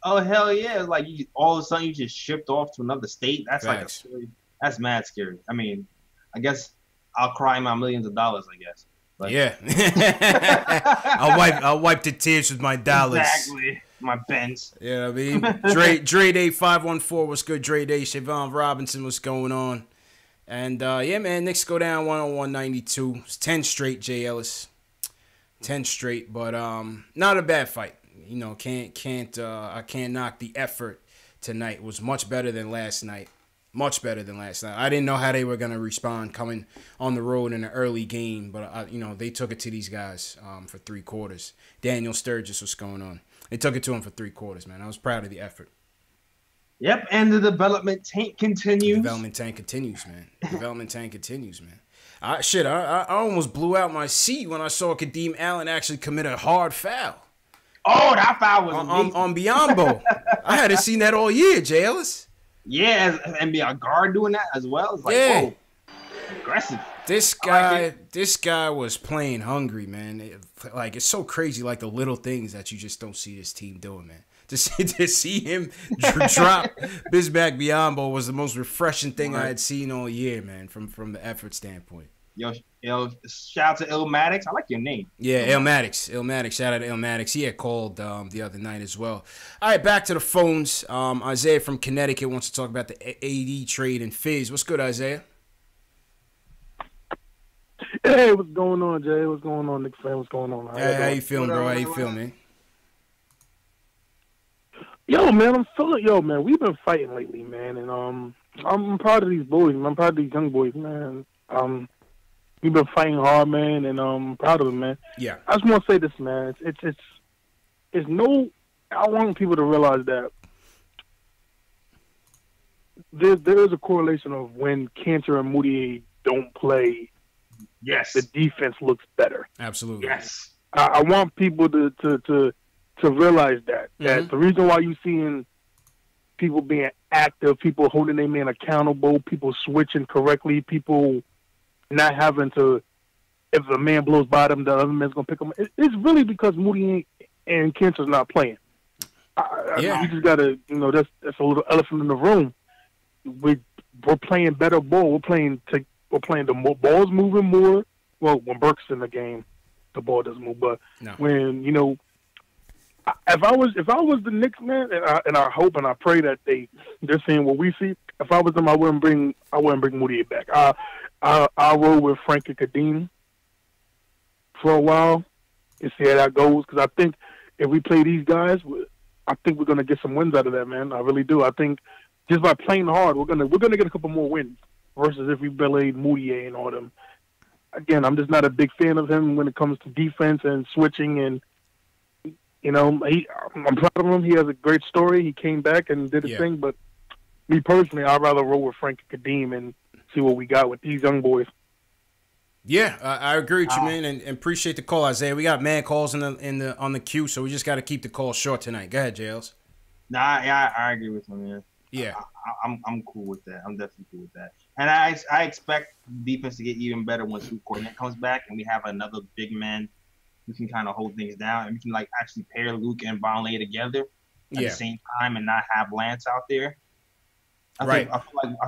Oh hell yeah! Like all of a sudden you just shipped off to another state. That's Facts. that's mad scary. I mean, I guess I'll cry my millions of dollars. I guess. But. Yeah. I'll wipe the tears with my dollars. Exactly. My Benz. Yeah, I mean, Dre Day 514, what's good? Dre Day, Siobhan Robinson, what's going on? And yeah, man, Knicks go down 101-92. It's 10 straight, Jay Ellis. 10 straight, but not a bad fight. You know, I can't knock the effort tonight. It was much better than last night. Much better than last night. I didn't know how they were gonna respond coming on the road in an early game, but they took it to these guys for 3 quarters. Daniel Sturgis, what's going on? They took it to him for 3 quarters, man. I was proud of the effort. Yep, and the development tank continues. Development tank continues, man. Development tank continues, man. I almost blew out my seat when I saw Kadeem Allen actually commit a hard foul. Oh, that foul was on Biombo. I hadn't seen that all year, Jay Ellis. Yeah, and be a guard doing that as well. It's like, whoa, aggressive. This guy was playing hungry, man. It's so crazy, like the little things that you just don't see this team doing, man. To see him drop Bismack Biyombo was the most refreshing thing I had seen all year, man, from the effort standpoint. Yo, shout out to Illmatic. I like your name. Yeah, Illmatic. Shout out to Illmatic. He had called the other night as well. All right, back to the phones. Isaiah from Connecticut wants to talk about the AD trade and Fizz. What's good, Isaiah? Hey, what's going on, Jay? What's going on, Knicks fan? What's going on? How you feeling, bro? How you feeling, man? Yo, man, we've been fighting lately, man, and I'm proud of these boys, man. I'm proud of these young boys, man. We've been fighting hard, man, and I'm proud of them, man. Yeah. I just want to say this, man. I want people to realize that there is a correlation of when Cantor and Moutier don't play. Yes. The defense looks better. Absolutely. Yes. I want people to realize that the reason why you're seeing people being active, people holding their man accountable, people switching correctly, people not having to, if a man blows by them, the other man's going to pick them. It's really because Moody and Cantor's not playing. You just got to, that's a little elephant in the room. We're playing better ball. We're playing the ball's moving more. Well, when Burke's in the game, the ball doesn't move. But when, if I was the Knicks, man, and I hope and I pray that they're seeing what we see. If I was them, I wouldn't bring Moody back. I'll roll with Frank and Kadeem for a while and see how that goes. Because I think if we play these guys, I think we're gonna get some wins out of that, man. I really do. I think just by playing hard, we're gonna get a couple more wins versus if we played Moutier and all them. Again, I'm just not a big fan of him when it comes to defense and switching and. I'm proud of him. He has a great story. He came back and did his thing. But me personally, I'd rather roll with Frank and Kadeem and see what we got with these young boys. Yeah, I agree with you, man, and appreciate the call, Isaiah. We got mad calls on the queue, so we just got to keep the call short tonight. Go ahead, Jails. Nah, yeah, I agree with him, man. Yeah, I'm cool with that. I'm definitely cool with that. And I expect defense to get even better once Luke Cornette comes back and we have another big man. We can kind of hold things down, and we can actually pair Luke and Vonleh together at the same time, and not have Lance out there. I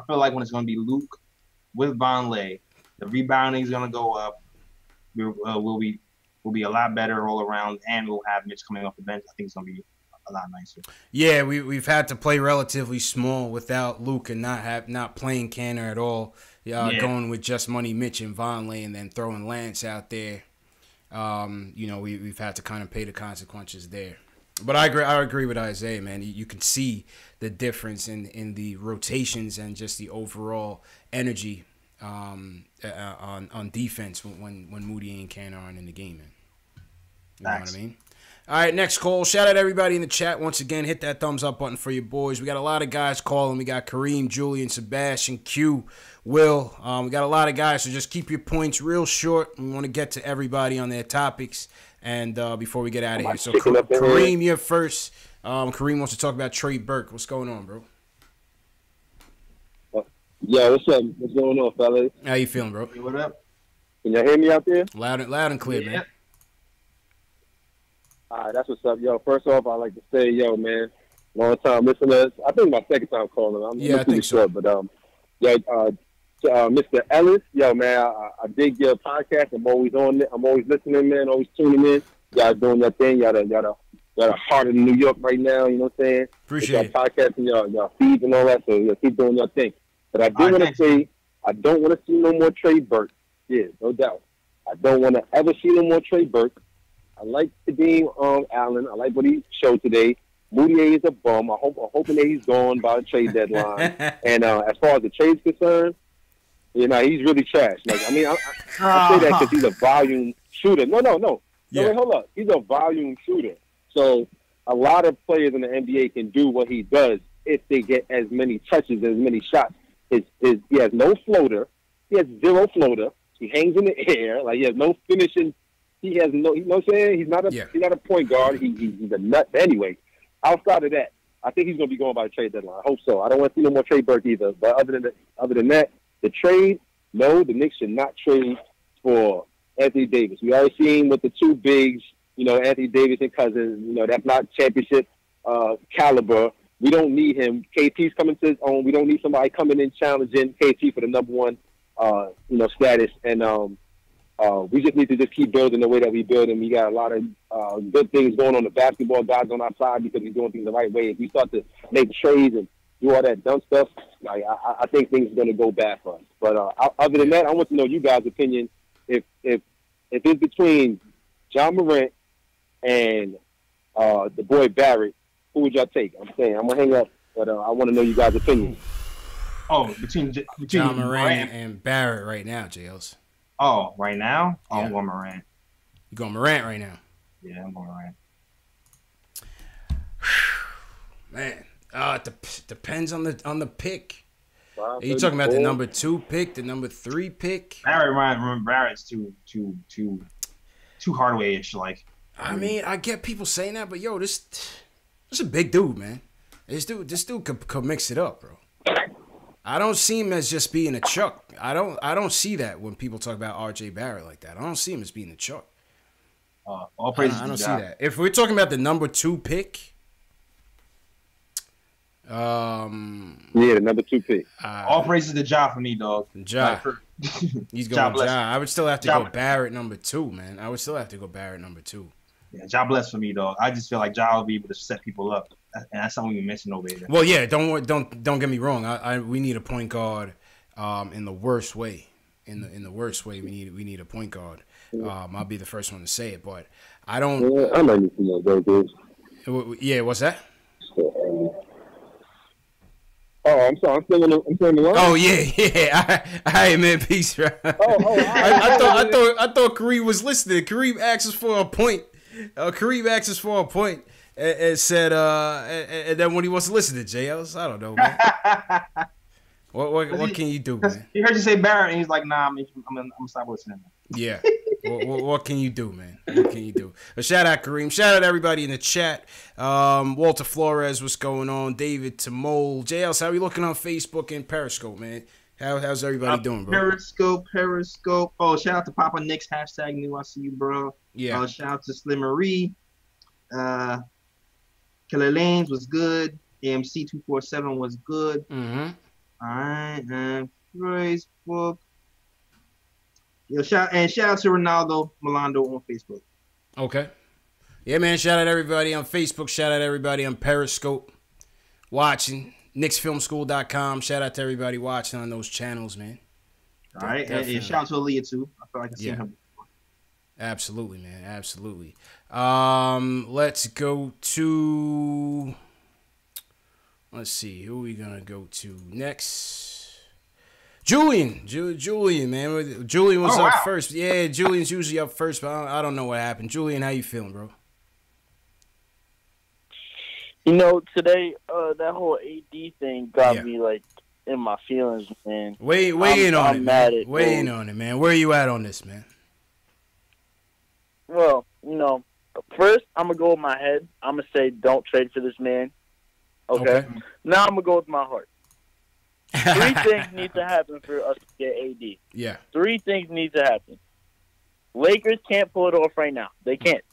feel like when it's going to be Luke with Vonleh, the rebounding is going to go up. We'll be a lot better all around, and we'll have Mitch coming off the bench. I think it's going to be a lot nicer. Yeah, we've had to play relatively small without Luke and not playing Cantor at all. Going with just Money Mitch and Vonleh, and then throwing Lance out there. We've had to kind of pay the consequences there. But I agree with Isaiah, man. You can see the difference in the rotations and just the overall energy on defense when Moody and Cantor aren't in the game, man. You know what I mean? All right, next call. Shout out everybody in the chat. Once again, hit that thumbs up button for your boys. We got a lot of guys calling. We got Kareem, Julian, Sebastian, Q, Will. We got a lot of guys, so just keep your points real short. We want to get to everybody on their topics and before we get out of here. So, Kareem, you're first. Kareem wants to talk about Trey Burke. What's going on, bro? Yeah, what's up? What's going on, fellas? How you feeling, bro? Hey, what up? Can y'all hear me out there? Loud and clear, man. All right, that's what's up, yo. First off, I'd like to say, yo, man, long time listeners. I think my second time calling. I think so. But Mr. Ellis, yo, man, I dig your podcast. I'm always on it. I'm always listening, man. Always tuning in. Y'all doing your thing. Y'all the heart of New York right now. You know what I'm saying? Appreciate it. Y'all podcasting, y'all feeds and all that. So y'all keep doing your thing. But I do want to say, I don't want to see no more Trey Burke. Yeah, no doubt. I don't want to ever see no more Trey Burke. I like Kadeem Allen. I like what he showed today. Moutier is a bum. I'm hoping that he's gone by the trade deadline. And as far as the trade's concerned, you know, he's really trash. Like, I mean, I say that because he's a volume shooter. No. Yeah. No, wait, hold up. He's a volume shooter. So a lot of players in the NBA can do what he does if they get as many touches, as many shots. He has no floater. He has zero floater. He hangs in the air. Like, he has no finishing. He has no, you know what I'm saying? He's not a point guard. He's a nut. But anyway, outside of that, I think he's going to be going by the trade deadline. I hope so. I don't want to see no more Trey Burke either. But other than that, the trade, no, the Knicks should not trade for Anthony Davis. We already seen with the two bigs, you know, Anthony Davis and Cousins, you know, that's not championship caliber. We don't need him. KP's coming to his own. We don't need somebody coming in challenging KP for the number one, status. And we just need to just keep building the way that we build. And we got a lot of good things going on. The basketball guys on our side because we're doing things the right way. If we start to make trades and do all that dumb stuff, like I think things are going to go bad for us. But other than that, I want to know you guys' opinion. If it's between John Morant and the boy Barrett, who would y'all take? I'm saying I'm gonna hang up, but I want to know you guys' opinion. Oh, between John Morant and Barrett right now, JLs. Oh, right now? Oh, Yeah. I'm going Morant. You going Morant right now? Yeah, I'm going Morant. Man, it depends on the pick. Are you talking about the number 2 pick, the number 3 pick? Barrett's too Hardaway-ish. Like, I mean, I get people saying that, but yo, this a big dude, man. This dude could mix it up, bro. I don't see him as just being a chuck. I don't see that when people talk about R.J. Barrett like that. I don't see him as being a chuck. All praises. I don't see that. If we're talking about the number 2 pick, the number 2 pick. All praises to Ja for me, dog. Ja. He's going Ja. I would still have to go Barrett number 2, man. I would still have to go Barrett number 2. Yeah, Ja bless for me, dog. I just feel like Ja will be able to set people up, and that's something we mentioned over there. Well, yeah, don't get me wrong. We need a point guard in the worst way. In the worst way, we need a point guard. I'll be the first one to say it, but I don't. Yeah, I might need some more dudes. Yeah, what's that? Oh, I'm sorry. I'm still in the line. Oh yeah. All right, man. Peace, right? I thought Kareem was listening. Kareem asked us for a point. And said, and then when he wants to listen to JLs, I don't know, man. What can you do, man? He heard you say Barrett, and he's like, nah, I'm gonna stop listening. Yeah. What can you do, man? What can you do? But shout out Kareem. Shout out everybody in the chat. Walter Flores, what's going on? David Tamol. JLs, how are you looking on Facebook and Periscope, man? How's everybody doing, bro? Periscope. Oh, shout out to Papa Knicks. # new. I see you, bro. Yeah. Shout out to Slim Marie. Killer Lanes was good. AMC 247 was good. Mm-hmm. All right, and Facebook. Yo, shout out to Ronaldo Milando on Facebook. Okay. Yeah, man. Shout out everybody on Facebook. Shout out everybody on Periscope watching. KnicksFilmSchool.com. Shout out to everybody watching on those channels, man. All right, and shout out to Aaliyah too. I feel like I've seen her before. Absolutely, man. Absolutely. Let's go to. Let's see. Who are we gonna go to next? Julian, man. Julian was up first. Yeah, Julian's usually up first, but I don't know what happened. Julian, how you feeling, bro? You know, today that whole AD thing got me like in my feelings, man. Weigh in on it, man. Weigh in on it, man. Where are you at on this, man? Well, you know, first I'm gonna go with my head. I'm gonna say don't trade for this man. Okay. Now I'm gonna go with my heart. 3 things need to happen for us to get AD. Yeah. 3 things need to happen. Lakers can't pull it off right now. They can't.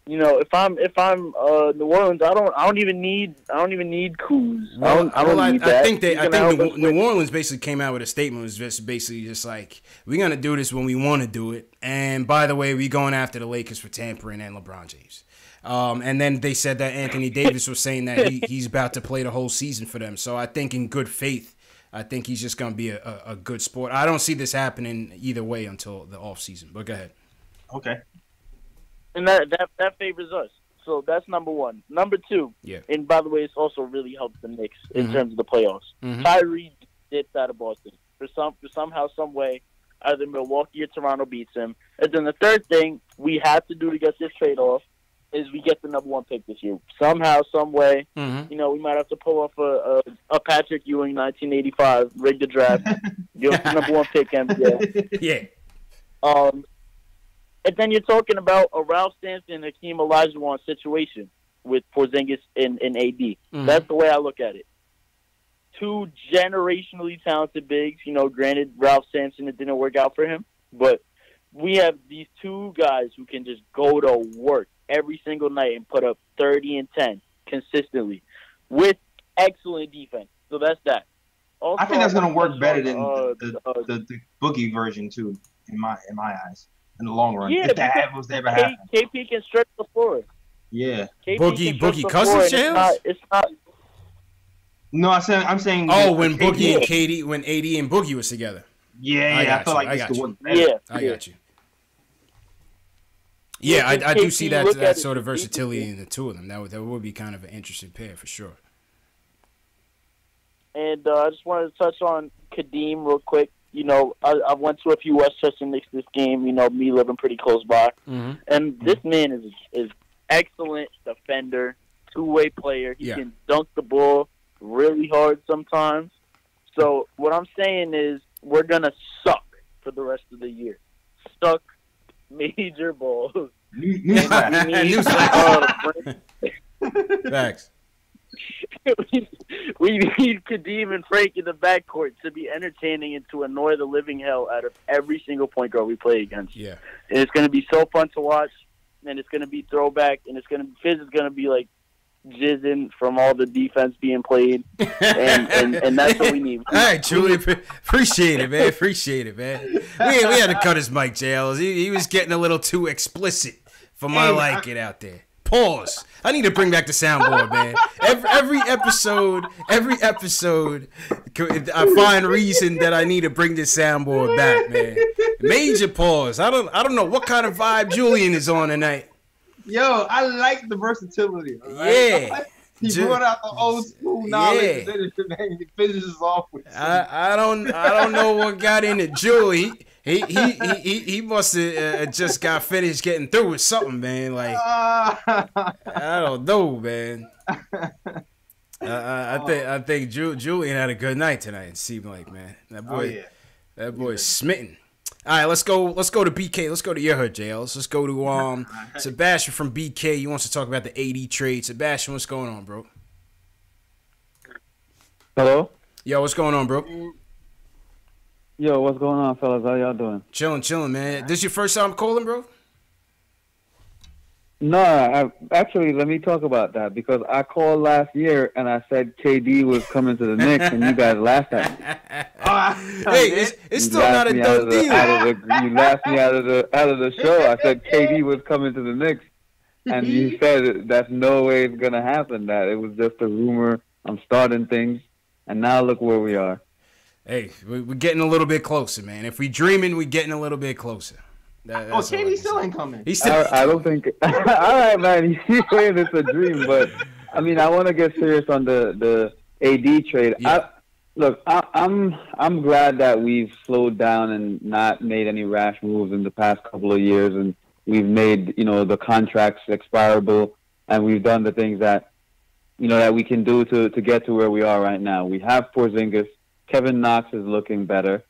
You know, if I'm New Orleans, I don't even need Kuz. Well, I don't need that. I think New Orleans basically came out with a statement. It was just basically just like, we're gonna do this when we want to do it. And by the way, we going after the Lakers for tampering and LeBron James. And then they said that Anthony Davis was saying that he's about to play the whole season for them. So I think in good faith, I think he's just gonna be a good sport. I don't see this happening either way until the off season. But go ahead. Okay. And that favors us. So that's number one. Number two, and by the way, it's also really helped the Knicks in terms of the playoffs. Kyrie dipped out of Boston. Somehow, some way, either Milwaukee or Toronto beats him. And then the third thing we have to do to get this trade off is we get the number one pick this year. Somehow, some way, you know, we might have to pull off a Patrick Ewing 1985, rig the draft, give us the number one pick, NBA. Yeah. And then you're talking about a Ralph Sampson, Hakeem Olajuwon situation with Porzingis and AD. That's the way I look at it. Two generationally talented bigs. You know, granted, Ralph Sampson, it didn't work out for him. But we have these two guys who can just go to work every single night and put up 30 and 10 consistently with excellent defense. So that's that. Also, I think that's going to work better than the Boogie version, too, in my eyes. In the long run, yeah, if that was to ever happen. KP can stretch the floor. Yeah, Boogie Cousins channels. It's not. No, I'm saying. Oh, when Boogie and KD, when AD and Boogie was together. Yeah, I feel like I got you. I got you. Yeah, I do see that sort of versatility in the two of them. That would be kind of an interesting pair for sure. And I just wanted to touch on Kadeem real quick. You know, I went to a few Westchester Knicks this game, you know, me living pretty close by. And this man is excellent defender, two-way player. He can dunk the ball really hard sometimes. So what I'm saying is we're going to suck for the rest of the year. Suck major balls. Facts. We need Kadeem and Frank in the backcourt to be entertaining and to annoy the living hell out of every single point guard we play against. Yeah, and it's going to be so fun to watch, and it's going to be throwback, and Fizz is going to be like jizzing from all the defense being played, and that's what we need. All right, Julie, appreciate it, man. We had to cut his mic, JL. He was getting a little too explicit for my liking out there. Pause. I need to bring back the soundboard, man. Every episode, I find reason that I need to bring this soundboard back, man. Major pause. I don't know what kind of vibe Julian is on tonight. Yo, I like the versatility. Right? Yeah. He brought out the old school knowledge and then he finishes off with I don't know what got into Julie. He must have just got finished getting through with something, man. Like I don't know, man. I think Julian had a good night tonight. It seemed like, man, that boy's smitten. All right, let's go to BK. Let's go to your hood, JL. Let's go to Sebastian from BK. He wants to talk about the AD trade. Sebastian, what's going on, bro? Hello? Yo, what's going on, bro? Yo, what's going on, fellas? How y'all doing? Chilling, man. This your first time calling, bro? No, actually, let me talk about that because I called last year and I said KD was coming to the Knicks and you guys laughed at me. Hey, it's still not a done deal. You laughed me out of the show. I said KD was coming to the Knicks and you said that's no way it's gonna happen. That it was just a rumor. I'm starting things, and now look where we are. Hey, we're getting a little bit closer, man. If we dreaming, we're getting a little bit closer. KD still ain't coming. I don't think. All right, man. He's saying it's a dream, but I mean, I want to get serious on the AD trade. Yeah. I'm glad that we've slowed down and not made any rash moves in the past couple of years, and we've made the contracts expirable, and we've done the things that that we can do to get to where we are right now. We have Porzingis. Kevin Knox is looking better.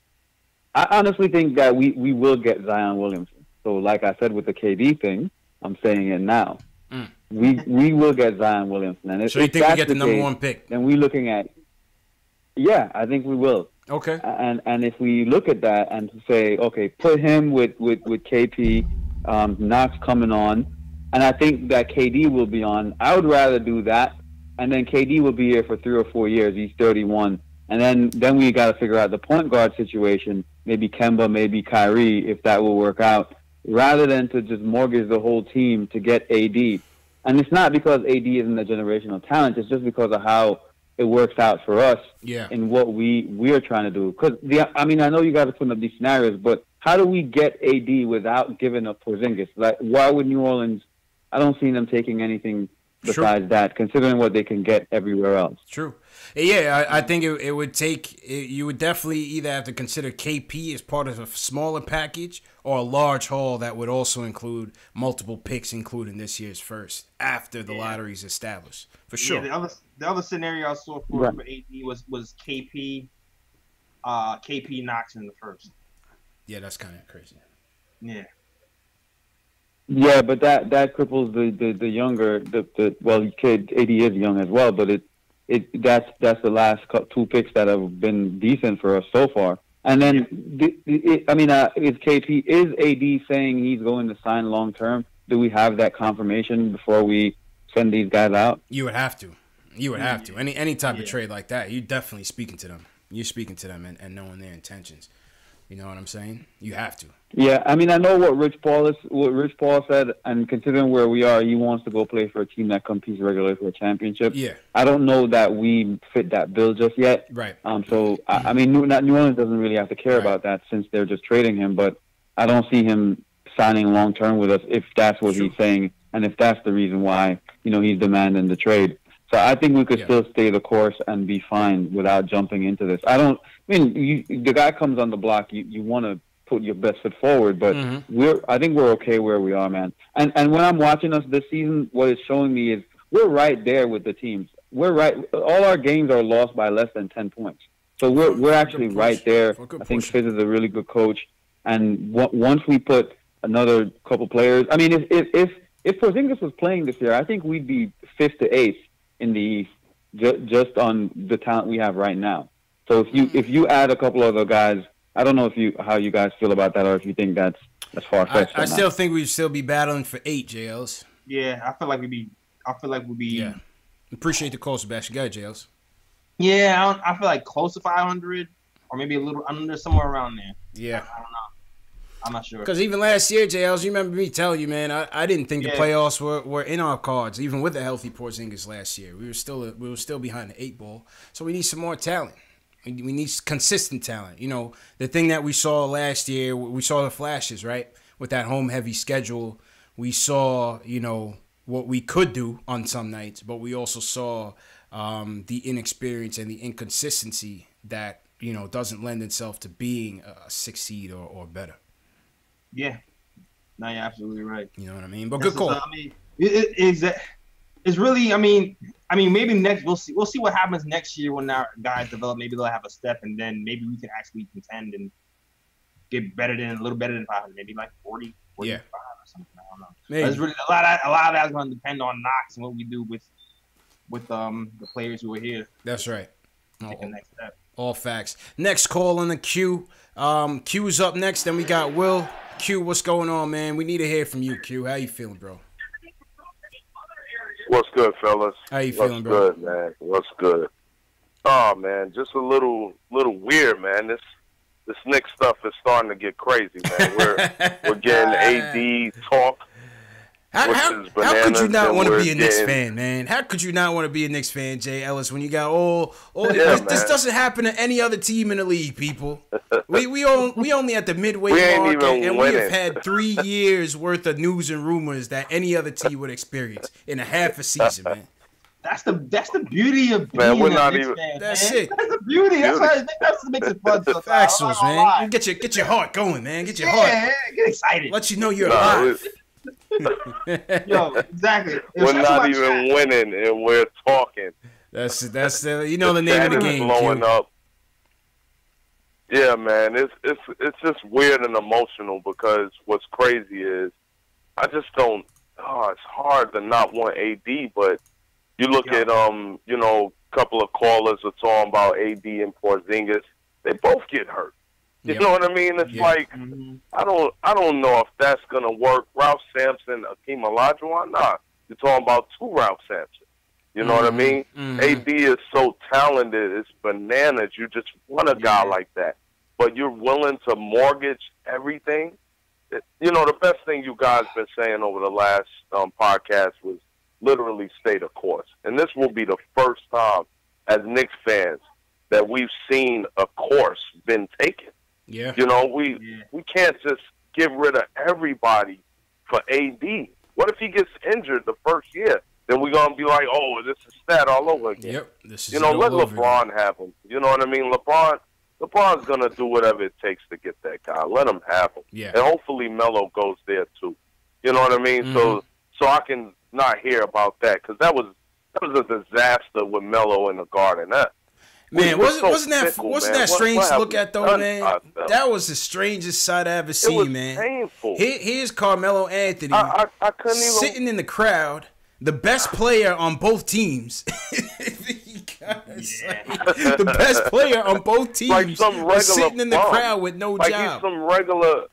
I honestly think that we will get Zion Williamson. So, like I said with the KD thing, I'm saying it now. We will get Zion Williamson. And so you think we get the number one pick? Then we're looking at, I think we will. Okay. And if we look at that and say, okay, put him with KP, Knox coming on, and I think that KD will be on. I would rather do that, and then KD will be here for 3 or 4 years. He's 31, and then we got to figure out the point guard situation. Maybe Kemba, maybe Kyrie, if that will work out, rather than to just mortgage the whole team to get AD. And it's not because AD isn't a generational talent. It's just because of how it works out for us in what we're trying to do. Because I know you guys are putting up these scenarios, but how do we get AD without giving up Porzingis? Like, why would New Orleans? I don't see them taking anything besides that, considering what they can get everywhere else. True. Yeah, I think it would take. You would definitely either have to consider KP as part of a smaller package or a large haul that would also include multiple picks, including this year's first, after the lottery's established. For sure. Yeah, the other scenario I saw for AD was KP, KP Knox in the first. Yeah, that's kind of crazy. Yeah. Yeah, but that cripples the younger kid. AD is young as well, but that's the last 2 picks that have been decent for us so far. And then is AD saying he's going to sign long term? Do we have that confirmation before we send these guys out? You would have to. Any type of trade like that, you're definitely speaking to them. You're speaking to them and knowing their intentions. You know what I'm saying? You have to. Yeah, I know what Rich Paul said, and considering where we are, he wants to go play for a team that competes regularly for a championship. Yeah. I don't know that we fit that bill just yet. Right. So New Orleans doesn't really have to care about that since they're just trading him. But I don't see him signing long term with us if that's what he's saying, and if that's the reason why he's demanding the trade. So I think we could still stay the course and be fine without jumping into this. The guy comes on the block, you want to put your best foot forward, but I think we're okay where we are, man. And when I'm watching us this season, what it's showing me is we're right there with the teams. We're right. All our games are lost by less than 10 points. So we're actually right there. I think Fizz is a really good coach. And once we put another couple players, if Porzingis was playing this year, I think we'd be 5th to 8th in the East, just on the talent we have right now. So if you add a couple other guys, I don't know how you guys feel about that, or if you think that's far-fetched. I still think we'd still be battling for 8 JLs. Yeah, I feel like we'd be. Yeah. Appreciate the call, Sebastian. Go ahead, JLs. Yeah, I feel like close to 500, or maybe a little under, somewhere around there. Yeah. I don't know. I'm not sure. Because even last year, JLs, you remember me telling you, man, I didn't think the playoffs were in our cards, even with the healthy Porzingis last year. We were still behind the 8 ball. So we need some more talent. We need consistent talent. The thing that we saw last year, we saw the flashes, right? With that home-heavy schedule, we saw, what we could do on some nights, but we also saw the inexperience and the inconsistency that, doesn't lend itself to being a 6 seed or better. Yeah. No, you're absolutely right. You know what I mean? But good call. It's really, maybe next we'll see what happens next year when our guys develop. Maybe they'll have a step, and then maybe we can actually contend and get a little better than 500, maybe like 40, 45 or something. I don't know. Maybe. It's really a lot of that's going to depend on Knox and what we do with the players who are here. That's right. Take the next step. All facts. Next call on the queue. Q's up next. Then we got Will. Q, what's going on, man? We need to hear from you, Q. How you feeling, bro? What's good, fellas? How you feeling, bro? What's good, man? What's good? Oh, man, just a little weird, man. This Knicks stuff is starting to get crazy, man. We're getting AD talk. How could you not want to be a Knicks fan, man? How could you not want to be a Knicks fan, Jay Ellis, when you got this doesn't happen to any other team in the league, people. We only at the midway mark, and we have had 3 years worth of news and rumors that any other team would experience in a half a season, man. That's the beauty of being a Knicks fan. That's it. That's the beauty. That's what makes it fun. Axels, man. You get your heart going, man. Get your heart. Get excited. Let you know you're alive. Yo, exactly. We're not even winning, and we're talking. That's the name of the game. Blowing up. Yeah, man, it's just weird and emotional because what's crazy is I just don't. It's hard to not want AD, but you look at a couple of callers are talking about AD and Porzingis. They both get hurt. You know what I mean? It's like I don't know if that's gonna work. Ralph Sampson, Akeem Olajuwon, nah. You're talking about 2 Ralph Sampson. You know what I mean? AD is so talented, it's bananas. You just want a guy like that, but you're willing to mortgage everything. You know, the best thing you guys been saying over the last podcast was literally stay the course, and this will be the first time as Knicks fans that we've seen a course been taken. Yeah. You know, we can't just get rid of everybody for AD. What if he gets injured the first year? Then we're going to be like, oh, this is stat all over again. Yep. This is let LeBron have him. You know what I mean? LeBron's going to do whatever it takes to get that guy. Let him have him. Yeah. And hopefully Melo goes there too. You know what I mean? So I can not hear about that, because that was a disaster with Melo in the Garden. Man, wasn't that strange to look at though, man? That was the strangest sight I ever seen, man. Painful. Here's Carmelo Anthony I couldn't even sitting in the crowd, the best player on both teams. The best player on both teams like some was sitting in the crowd with no job. He's some regular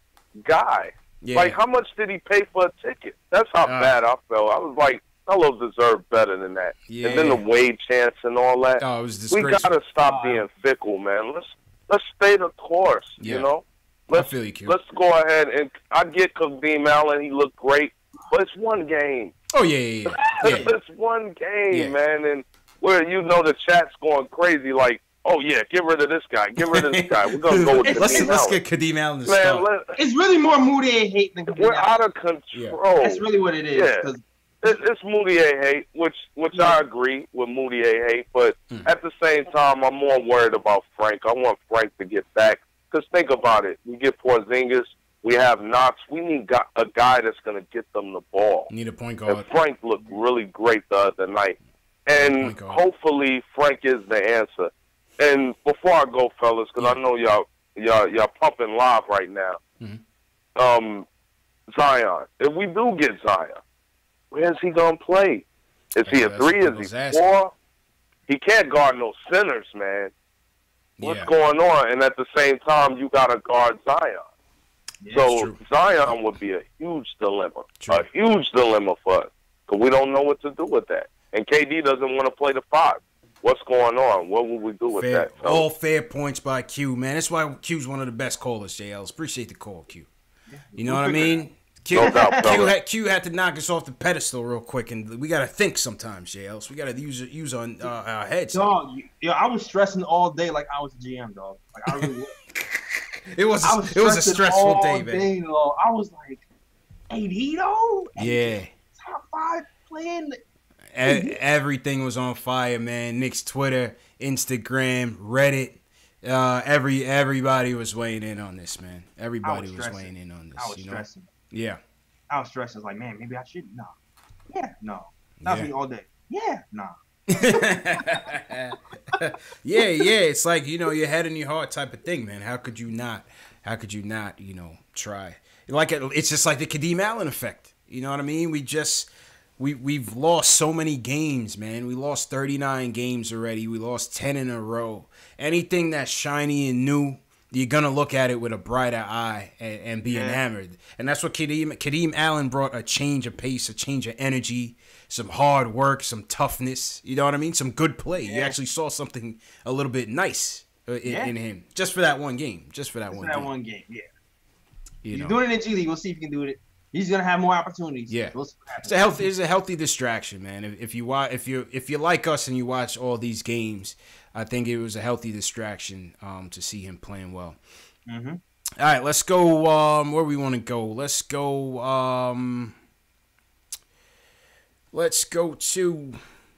guy. Yeah. Like, how much did he pay for a ticket? That's how bad I felt. I was like, Melo deserved better than that. Yeah. And then the wage chance and all that. Oh, it was disgraceful. We gotta stop being fickle, man. Let's stay the course. Yeah. You know. I feel you, Q. Let's go ahead, and I get Kadeem Allen. He looked great, but it's one game. Oh yeah. It's one game, man, and where the chat's going crazy, like, oh yeah, get rid of this guy, get rid of this guy. We're gonna go with Kadeem Allen. Let's get Kadeem Allen to start. It's really more Moutier hate than Kadeem We're Allen. out of control. Yeah. That's really what it is. Yeah. It's Moutier hate, which I agree with Moutier hate, but at the same time, I'm more worried about Frank. I want Frank to get back, because think about it. We get Porzingis, we have Knox. We need a guy that's going to get them the ball. Need a point guard. And Frank looked really great the other night. And hopefully Frank is the answer. And before I go, fellas, because I know y'all pumping live right now, Zion. If we do get Zion, where is he going to play? Is he a 3? Is he 4? He can't guard no centers, man. What's going on? And at the same time, you got to guard Zion. Yeah, so Zion would be a huge dilemma. A huge dilemma for us, because we don't know what to do with that. And KD doesn't want to play the 5. What's going on? What will we do with that? So, all fair points by Q, man. That's why Q's one of the best callers, JLs. Appreciate the call, Q. You know what I mean? Q had to knock us off the pedestal real quick, and we got to think sometimes, JLs. We got to use on our heads. Dog, I was stressing all day like I was a GM, dog. Like, I really was. It was a stressful day, man. I was like, AD though? Yeah. Top 5 playing. Everything was on fire, man. Knicks Twitter, Instagram, Reddit. Everybody was weighing in on this, man. Everybody was weighing in on this. I was stressing. Yeah. I was stressing. I was like, man, maybe I should. No. Yeah, no. That was me all day. Yeah, no. yeah. It's like, your head in your heart type of thing, man. How could you not, try? It's just like the Kadeem Allen effect. You know what I mean? We've lost so many games, man. We lost 39 games already. We lost 10 in a row. Anything that's shiny and new, you're going to look at it with a brighter eye and be enamored. And that's what Kadeem Allen brought, a change of pace, a change of energy, some hard work, some toughness. You know what I mean? Some good play. You actually saw something a little bit nice in him. Just for that one game. One game, yeah. He's doing it in G League. We'll see if he can do it. He's gonna have more opportunities. Yeah, it's a healthy distraction, man. If you like us and you watch all these games, I think it was a healthy distraction to see him playing well. Mm-hmm. All right, let's go. Where we want to go? Let's go. Let's go to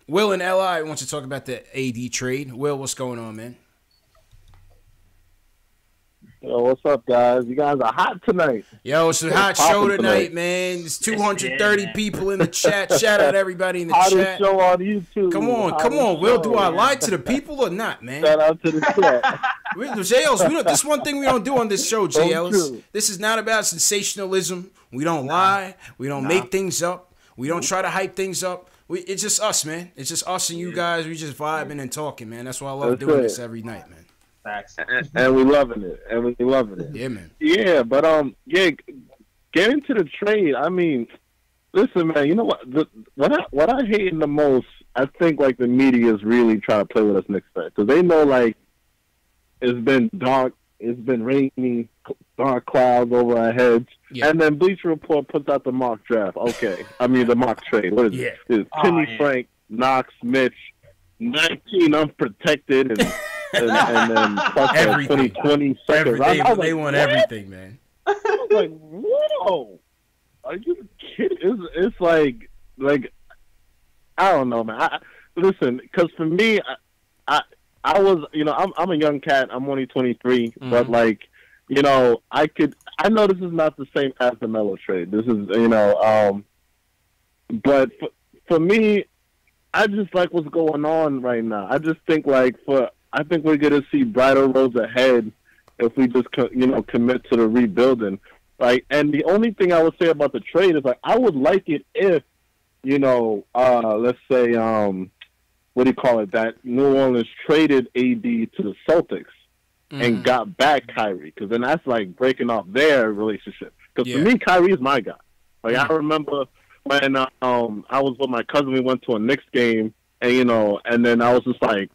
Will and Li wants to talk about the AD trade. Will, what's going on, man? Yo, what's up, guys? You guys are hot tonight. Yo, it's a hot show tonight, man. There's 230 people in the chat. Shout out everybody in the Hottest chat. Show on YouTube. Come on, Will. Do I lie to the people or not, man? Shout out to the chat. JLs, this one thing we don't do on this show, JLs. This is not about sensationalism. We don't lie. We don't make things up. We don't try to hype things up. It's just us, man. It's just us and you guys. We just vibing and talking, man. That's why I love doing this every night, man. Facts. And we loving it. And we loving it. Yeah, man. Yeah, but get into the trade. I mean, listen, man. You know what? What I hate the most, I think like the media is really trying to play with us Knicks fans because they know like it's been dark, it's been rainy, dark clouds over our heads, and then Bleacher Report puts out the mock draft. Okay, I mean the mock trade. What is it? It's Timmy, Frank, Knox, Mitch, 19 unprotected, and then plus 20 seconds. They want everything, man. I was like, whoa, are you kidding? It's like I don't know, man. Listen, because for me, I was, I'm a young cat. I'm only 23, but like, I know this is not the same as the Melo trade. This is, but for me, I just like what's going on right now. I just think I think we're gonna see brighter roads ahead if we just commit to the rebuilding. Like, and the only thing I would say about the trade is like I would like it if, let's say, what do you call it? That New Orleans traded AD to the Celtics and got back Kyrie, because then that's like breaking off their relationship. Because for me, Kyrie is my guy. Like I remember when I was with my cousin, we went to a Knicks game, and and then I was just like,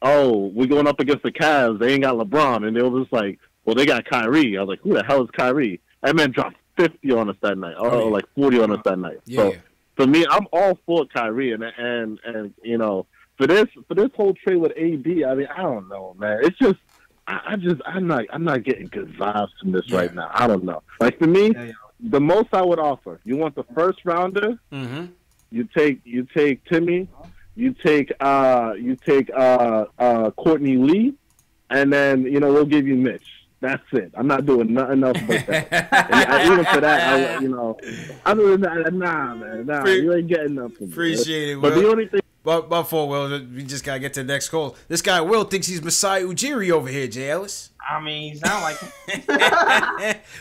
oh, we're going up against the Cavs. They ain't got LeBron, and they were just like, well, they got Kyrie. I was like, who the hell is Kyrie? That man dropped 50 on us that night, like 40 on us that night. So for me, I'm all for Kyrie, and for this whole trade with AD, I mean, I don't know, man. It's just I'm not getting good vibes from this right now. I don't know. Like for me, the most I would offer, you want the first rounder, you take Timmy, you take Courtney Lee, and then we'll give you Mitch. That's it. I'm not doing nothing else but that. Even for that, other than that, nah, man, you ain't getting nothing. Appreciate it, But Will. the only thing. But before Will, we just gotta get to the next call. This guy Will thinks he's Masai Ujiri over here, Jay Ellis. I mean, he sound like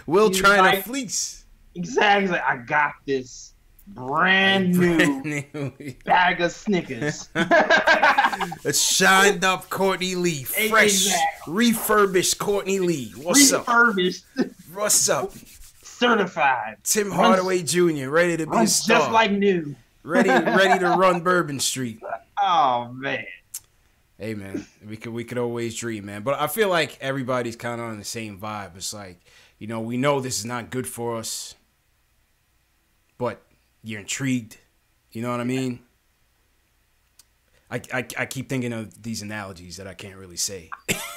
Will trying to fleece. Exactly. I got this brand new bag of Snickers. A shined up Courtney Lee, fresh, refurbished Courtney Lee. What's up? What's up? Certified. Tim Hardaway Jr. ready to be a star. Just like new. Ready to run Bourbon Street. Oh man. Hey man, we could always dream, man. But I feel like everybody's kind of on the same vibe. It's like, we know this is not good for us, but you're intrigued. You know what I mean? I keep thinking of these analogies that I can't really say.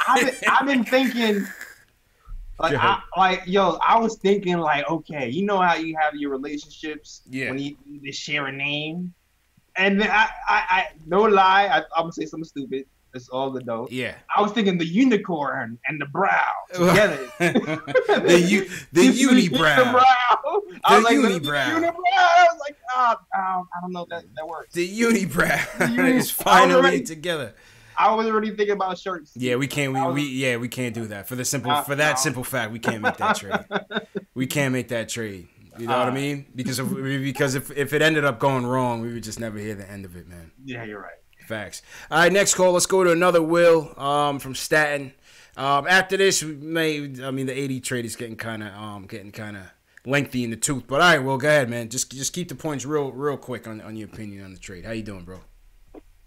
I've been thinking. I was thinking like, okay, you know how you have your relationships when you share a name, and then I no lie, I'm gonna say something stupid. It's all good though. Yeah, I was thinking the unicorn and the brow together. the unibrow. I was like, unibrow. I was like, I don't know if that works. The unibrow is finally together. I was already thinking about shirts. Yeah, we can't. We can't do that for the simple simple fact we can't make that trade. We can't make that trade. You know what I mean? Because if it ended up going wrong, we would just never hear the end of it, man. Yeah, you're right. Facts. All right, next call. Let's go to another Will from Staten. After this, the AD trade is getting kind of lengthy in the tooth. But all right, Will, go ahead, man. Just keep the points real quick on your opinion on the trade. How you doing, bro?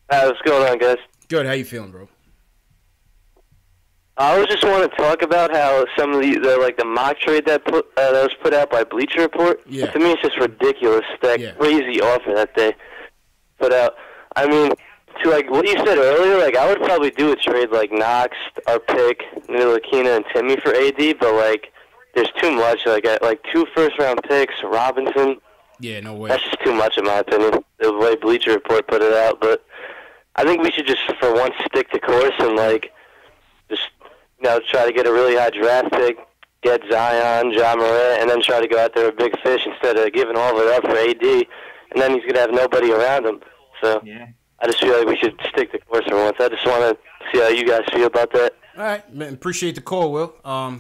What's going on, guys? Good. How you feeling, bro? I was just want to talk about how some of the mock trade that was put out by Bleacher Report. Yeah. To me, it's just ridiculous. That crazy offer that they put out. I mean, to what you said earlier, I would probably do a trade like Knox, our pick, Ntilikina, and Timmy for AD. But there's too much. Like 2 first-round picks, Robinson. Yeah, no way. That's just too much in my opinion. The way Bleacher Report put it out, but I think we should just, for once, stick to course and try to get a really high draft pick, get Zion, Ja Morant, and then try to go out there with big fish instead of giving all of it up for AD, and then he's going to have nobody around him. So I just feel like we should stick to course for once. I just want to see how you guys feel about that. All right, man, appreciate the call, Will.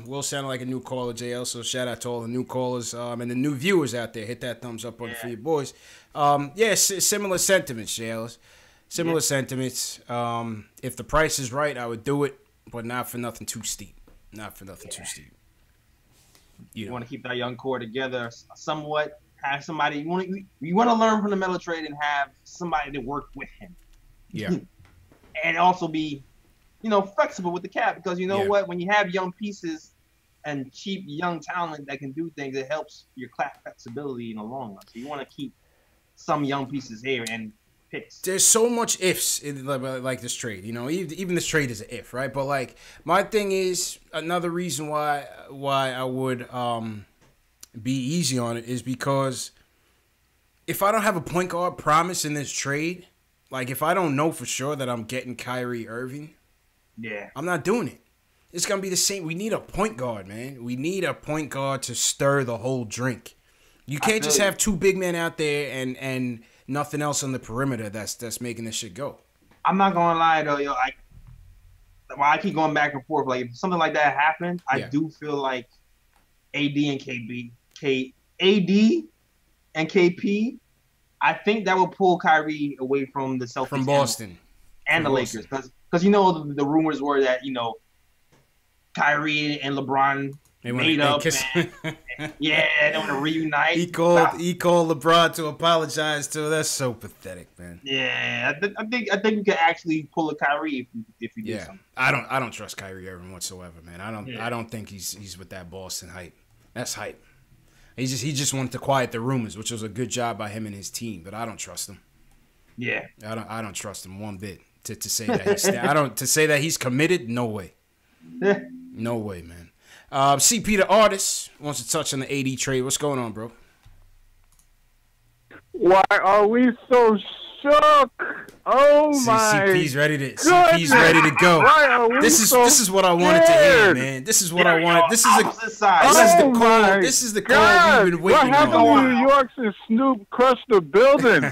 Will sounded like a new caller, JL, so shout out to all the new callers and the new viewers out there. Hit that thumbs up button for your boys. Similar sentiments, JL. Similar sentiments. If the price is right, I would do it. but not for nothing too steep. Not for nothing too steep. You want to keep that young core together somewhat. Have somebody you want to learn from the Melo trade and have somebody to work with him. Yeah. And also be, flexible with the cap, because you know what? When you have young pieces and cheap young talent that can do things, it helps your cap flexibility in the long run. So you want to keep some young pieces here and picks. There's so much ifs in like this trade, even this trade is an if, right? But like my thing is, another reason why I would be easy on it is because if I don't have a point guard promise in this trade, like if I don't know for sure that I'm getting Kyrie Irving, I'm not doing it. It's gonna be the same. We need a point guard, man. We need a point guard to stir the whole drink. You can't just have two big men out there and nothing else on the perimeter that's making this shit go. I'm not gonna lie though, I keep going back and forth. Like if something like that happened, I do feel like AD and KP, I think that will pull Kyrie away from the Celtics, from Boston, and the Lakers, because the rumors were that Kyrie and LeBron made up. They want to reunite. He called LeBron to apologize to. That's so pathetic, man. Yeah, I think you could actually pull a Kyrie if you do something. I don't trust Kyrie Irving whatsoever, man. I don't think he's with that Boston hype. That's hype. He just wanted to quiet the rumors, which was a good job by him and his team, but I don't trust him. Yeah, I don't trust him one bit to say that to say that he's committed. No way. No way, man. CP the artist wants to touch on the AD trade. What's going on, bro? Why are we so shook? Oh my! CP's ready to go. This is what I wanted to hear, man. This is what I wanted. This is the call we've been waiting on. What happened to New York since Snoop crushed the building?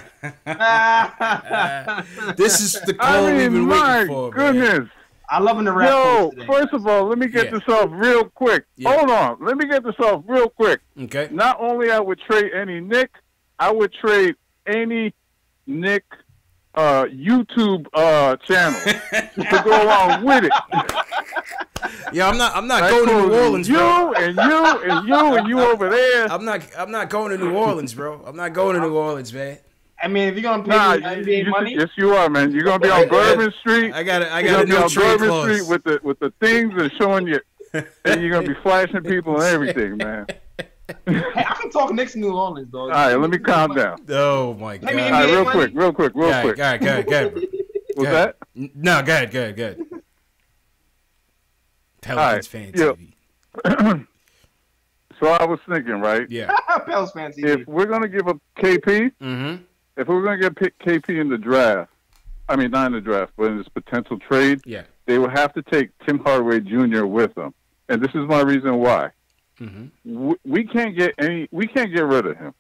This is the call we've been waiting for. Goodness. Man. I love the rap. Yo, first of all, let me get this off real quick. Hold on. Let me get this off real quick. Okay. Not only I would trade any Nick, I would trade any Nick YouTube channel to go along with it. Yeah, I'm not going to New Orleans, bro. And you over there. I'm not going to New Orleans, bro. I'm not going to New Orleans, man. I mean, if you're gonna pay NBA money, yes, you are, man. You're gonna be on Bourbon Street. I got a no trade clause. Street with the things and showing you, and you're gonna be flashing people and everything, man. Hey, I can talk Knicks New Orleans, though. All right, let me calm down. Oh my god! All right, real quick. Go ahead. What's that? No, go ahead. Pelicans fan TV. So I was thinking, right? Yeah. Pelicans fan TV. If we're gonna give up KP. Mm-hmm. If we're going to get KP in the draft, I mean, not in the draft, but in this potential trade, they will have to take Tim Hardaway Jr. with them. And this is my reason why. Mm-hmm. We can't get rid of him.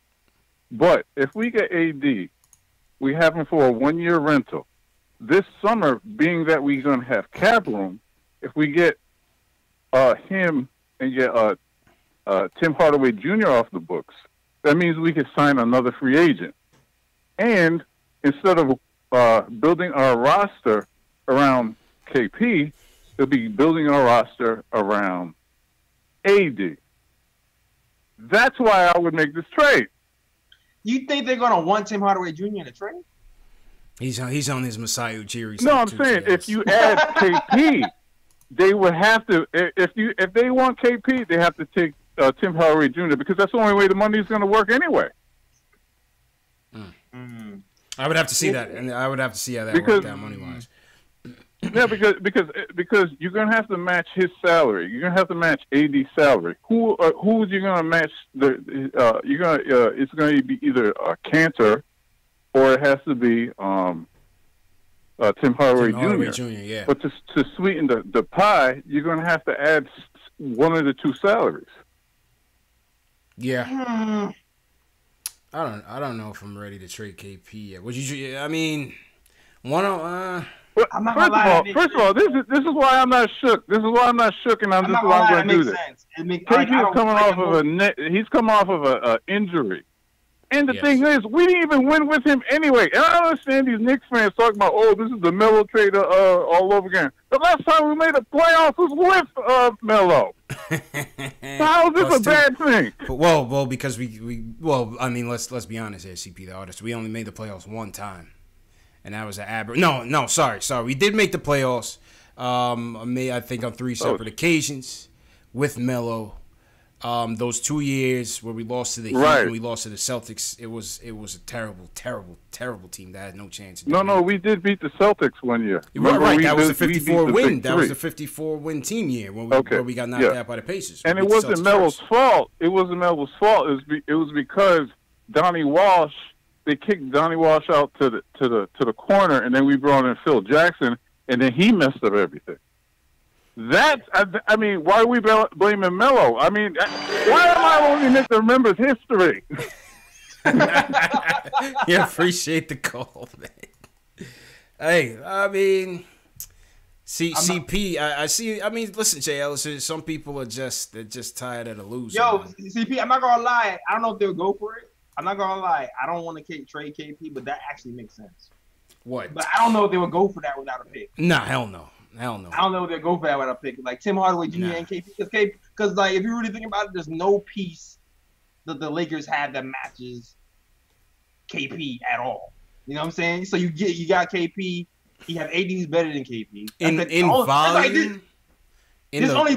But if we get AD, we have him for a 1-year rental. This summer, being that we're going to have cap room, if we get him and get Tim Hardaway Jr. off the books, that means we could sign another free agent. And instead of building our roster around KP, they'll be building our roster around AD. That's why I would make this trade. You think they're going to want Tim Hardaway Jr. in the trade? He's on his Masai Ujiri. No, I'm saying if you add KP, they would have to. If they want KP, they have to take Tim Hardaway Jr. because that's the only way the money is going to work anyway. I would have to see that, and I would have to see how that worked out money wise. Yeah, because you're gonna have to match his salary. You're gonna have to match AD's salary. Who you gonna match? It's gonna be either Cantor, or it has to be Tim Hardaway Jr. Yeah. But to sweeten the pie, you're gonna have to add one of the two salaries. Yeah. I don't know if I'm ready to trade KP yet. Would you? I mean, First of all, this is why I'm not shook. This is why I'm not shook, and this is why I'm going to do this. KP is coming off of he's come off of a injury. And the thing is, we didn't even win with him anyway. And I understand these Knicks fans talking about, oh, this is the Melo trade all over again. The last time we made the playoffs was with Melo. So how is this a bad thing? Well, because I mean, let's be honest here, CP the artist. We only made the playoffs one time, and that was at No, sorry. We did make the playoffs. I think on 3 separate occasions with Melo. Those 2 years where we lost to the Heat and we lost to the Celtics, it was a terrible team that had no chance. No, we did beat the Celtics one year. Right. That was a 54 win. That was a 54 win team year where we got knocked out by the Pacers. And it wasn't Melo's fault. It wasn't Melo's fault. It was because Donnie Walsh. They kicked Donnie Walsh out to the corner, and then we brought in Phil Jackson, and then he messed up everything. I mean, why are we blaming Melo? I mean, why am I only meant to remember history? Yeah, appreciate the call, man. Hey, I mean, CP, I see. I mean, listen, JL, some people are just tired of the losing. Yo, man. CP, I'm not gonna lie. I don't know if they'll go for it. I'm not gonna lie. I don't want to trade KP, but that actually makes sense. What? But I don't know if they would go for that without a pick. Nah, hell no. I don't know if they'll go for that without a pick. Like Tim Hardaway Jr. and KP. Because like if you really think about it, there's no piece that the Lakers have that matches KP at all. You know what I'm saying? So you got KP. You have AD who's better than KP. In volume. There's only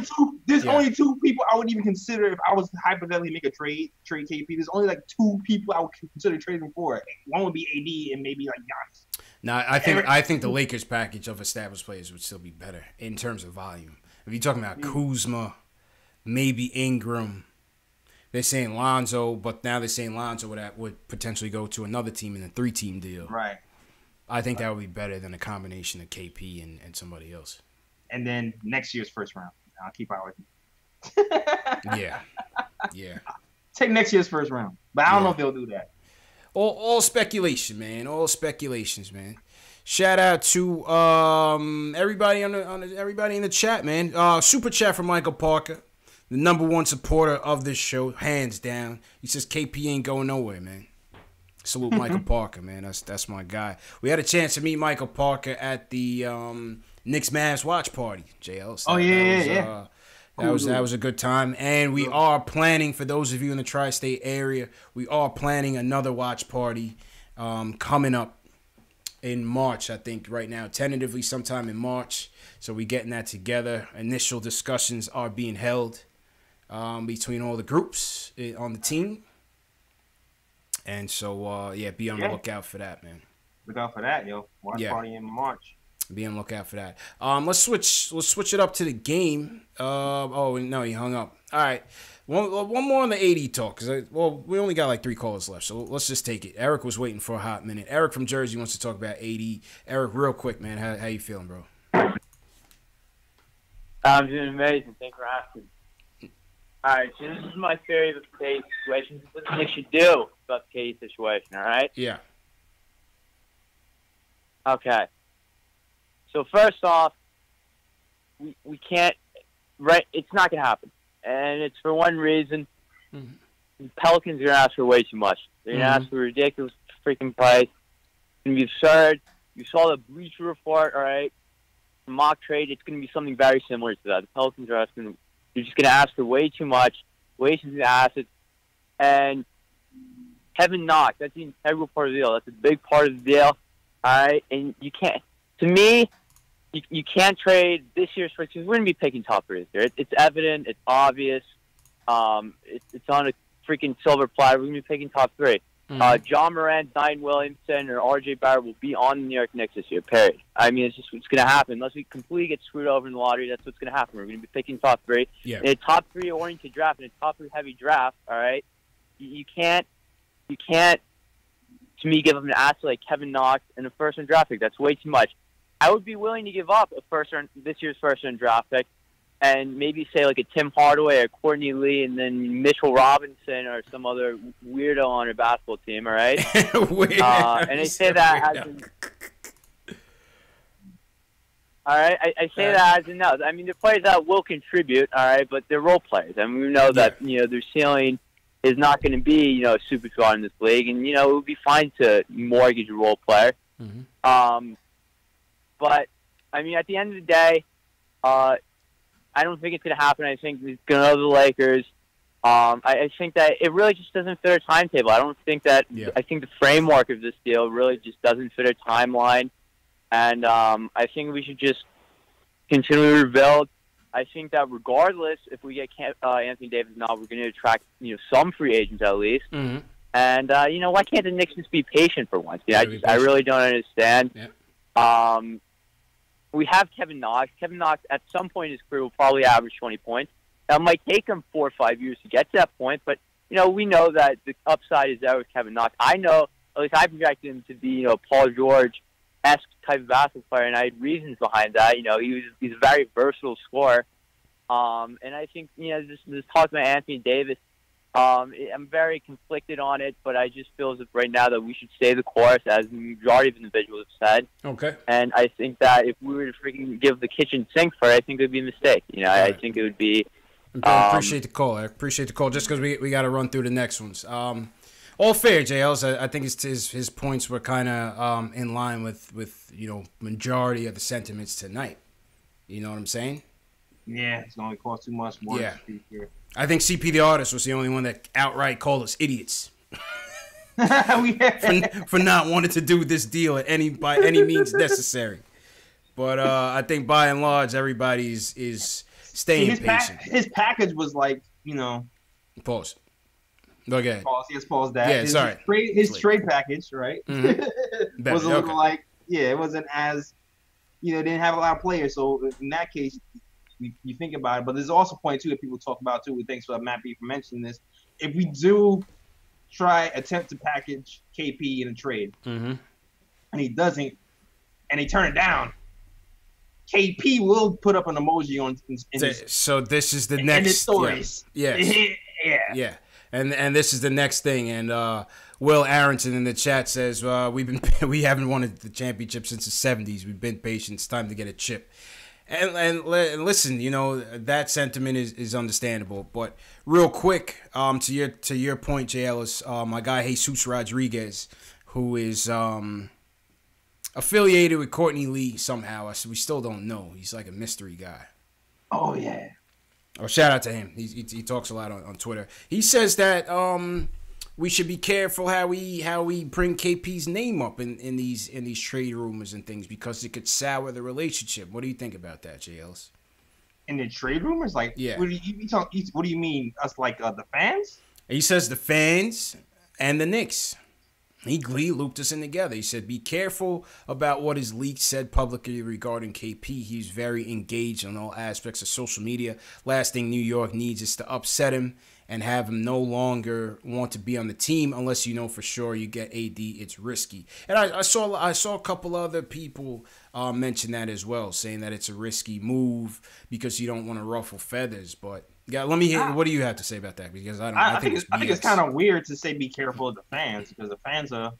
two people I would even consider if I was to hypothetically make a trade KP. There's only like 2 people I would consider trading for. One would be AD and maybe like Giannis. No, I think the Lakers package of established players would still be better in terms of volume. If you're talking about Kuzma, maybe Ingram, they're saying Lonzo, but now they're saying Lonzo would potentially go to another team in a 3-team deal. Right. I think that would be better than a combination of KP and somebody else. And then next year's first round. I'll keep out with you. Yeah. Take next year's first round. But I don't know if they'll do that. All speculation, man. All speculations, man. Shout out to everybody everybody in the chat, man. Super chat from Michael Parker, the #1 supporter of this show, hands down. He says KP ain't going nowhere, man. Salute Michael Parker, man. That's my guy. We had a chance to meet Michael Parker at the Knicks Mavs watch party, JL. So that was a good time. And we are planning, for those of you in the tri-state area, we are planning another watch party coming up in March, I think, right now. Tentatively sometime in March. So we're getting that together. Initial discussions are being held between all the groups on the team. And so, be on the lookout for that, man. Look out for that, yo. Watch party in March. Be on the lookout for that. Let's switch it up to the game. Oh no, he hung up. All right, one more on the AD talk, because we only got like 3 callers left, so let's just take it. Eric was waiting for a hot minute. Eric from Jersey wants to talk about AD. Eric, real quick, man, how you feeling, bro? I'm doing amazing. Thanks for asking. All right, so this is my theory of the KD situation. What the Knicks should do about the KD situation, all right? Yeah. Okay. So first off, we can't, right? It's not going to happen. And it's for one reason. The Pelicans are going to ask for way too much. They're going to ask for a ridiculous freaking price. It's going to be absurd. You saw the Bleacher Report, all right? Mock trade, it's going to be something very similar to that. The Pelicans are asking, they're just going to ask for way too much, way too many assets. And Kevin Knox, that's the integral part of the deal. That's a big part of the deal, all right? And you can't, to me, you can't trade this year's first, because we're going to be picking top 3 this year. It's evident. It's obvious. It's on a freaking silver platter. We're going to be picking top 3. John Morant, Zion Williamson, or R.J. Barrett will be on the New York Knicks this year, period. I mean, it's going to happen. Unless we completely get screwed over in the lottery, that's what's going to happen. We're going to be picking top 3. Yeah. In a top 3-oriented draft, in a top 3-heavy draft, all right, you can't, to me, give up an asset like Kevin Knox in a first-round draft pick. That's way too much. I would be willing to give up this year's first-round draft pick and maybe say like a Tim Hardaway or Courtney Lee and then Mitchell Robinson or some other weirdo on a basketball team, all right? And I say that as in, all right? I say that as in no. I mean, they're players that will contribute, all right, but they're role players. I mean, we know that, their ceiling is not going to be, you know, a superstar in this league, and you know it would be fine to mortgage a role player. Mm-hmm. But I mean, at the end of the day, I don't think it's going to happen. I think it's going to go to the Lakers. I think that it really just doesn't fit our timetable. I don't think that. Yeah. I think the framework of this deal really just doesn't fit our timeline, and I think we should just continue to rebuild. I think that regardless if we get Anthony Davis now, we're going to attract, you know, some free agents at least. Mm-hmm. And you know, why can't the Knicks just be patient for once? You know, I really don't understand. Yeah. We have Kevin Knox. Kevin Knox at some point in his career will probably average 20 points. Now, it might take him 4 or 5 years to get to that point, but you know, we know that the upside is there with Kevin Knox. I know, at least I projected him to be, you know, Paul George-esque type of basketball player, and I had reasons behind that. You know, he's a very versatile scorer. And I think, you know, this talk about Anthony Davis, I'm very conflicted on it, but I just feel as if right now that we should stay the course, as the majority of individuals have said. Okay. And I think that if we were to freaking give the kitchen sink for it, I think it would be a mistake. You know, I think it would be... I appreciate the call. I appreciate the call, just because we got to run through the next ones. All fair, JLs. I think his points were kind of in line with you know, majority of the sentiments tonight. You know what I'm saying? Yeah, it's going to cost too much more. Yeah. I think CP the artist was the only one that outright called us idiots for not wanting to do this deal by any means necessary. But I think by and large, everybody's is staying patient. His package was like, you know. Pause. Okay. Pause. Yes, pause that. Yeah, sorry. His trade package, right? Mm-hmm. Was a little like, it wasn't as, you know, didn't have a lot of players. So in that case, you think about it. But there's also a point, too, that people talk about, too. Thanks for Matt B for mentioning this. If we do attempt to package KP in a trade, mm-hmm. and he doesn't, and they turn it down, KP will put up an emoji on. So this is the next stories. Yeah. Yeah. And this is the next thing. And Will Arrington in the chat says we haven't won the championship since the 70s. We've been patient. It's time to get a chip. And listen, you know, that sentiment is understandable. But real quick, to your point, JL, is my guy Jesus Rodriguez, who is affiliated with Courtney Lee somehow. We still don't know. He's like a mystery guy. Oh, yeah. Oh, shout out to him. He talks a lot on Twitter. He says that we should be careful how we bring KP's name up in these trade rumors and things, because it could sour the relationship. What do you think about that, JLs? In the trade rumors? Like, yeah. What do you mean? Us, like, the fans? He says the fans and the Knicks. He looped us in together. He said, be careful about what is leaked said publicly regarding KP. He's very engaged on all aspects of social media. Last thing New York needs is to upset him and have him no longer want to be on the team unless you know for sure you get AD. It's risky. And I saw a couple other people mention that as well, saying that it's a risky move because you don't want to ruffle feathers. But yeah, let me hear. What do you have to say about that? Because I think it's kind of weird to say be careful of the fans, because the fans are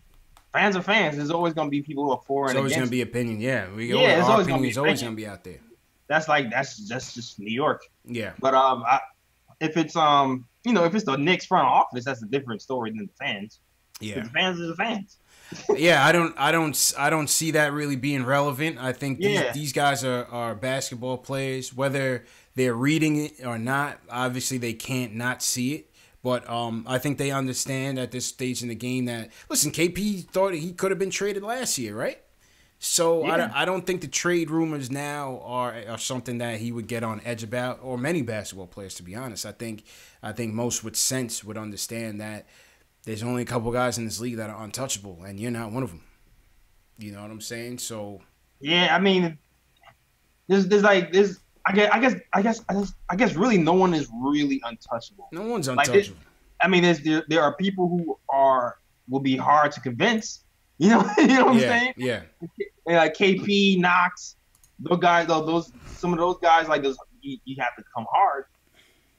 fans. There's always going to be people who are for and against. There's always going to be opinion. Yeah, our opinion is always going to be out there. That's just New York. Yeah. But if it's if it's the Knicks front office, that's a different story than the fans. Yeah. The fans are the fans. Yeah, I don't see that really being relevant. I think these guys are basketball players, whether they're reading it or not. Obviously, they can't not see it. But I think they understand at this stage in the game that, listen, KP thought he could have been traded last year, right? So yeah. I don't think the trade rumors now are something that he would get on edge about, or many basketball players, to be honest. I think most with sense would understand that there's only a couple guys in this league that are untouchable, and you're not one of them. You know what I'm saying? So yeah, I mean, I guess really no one is really untouchable. No one's untouchable. There are people who will be hard to convince. You know what I'm saying? Yeah. KP, Knox, those guys, some of those guys, like those, you have to come hard.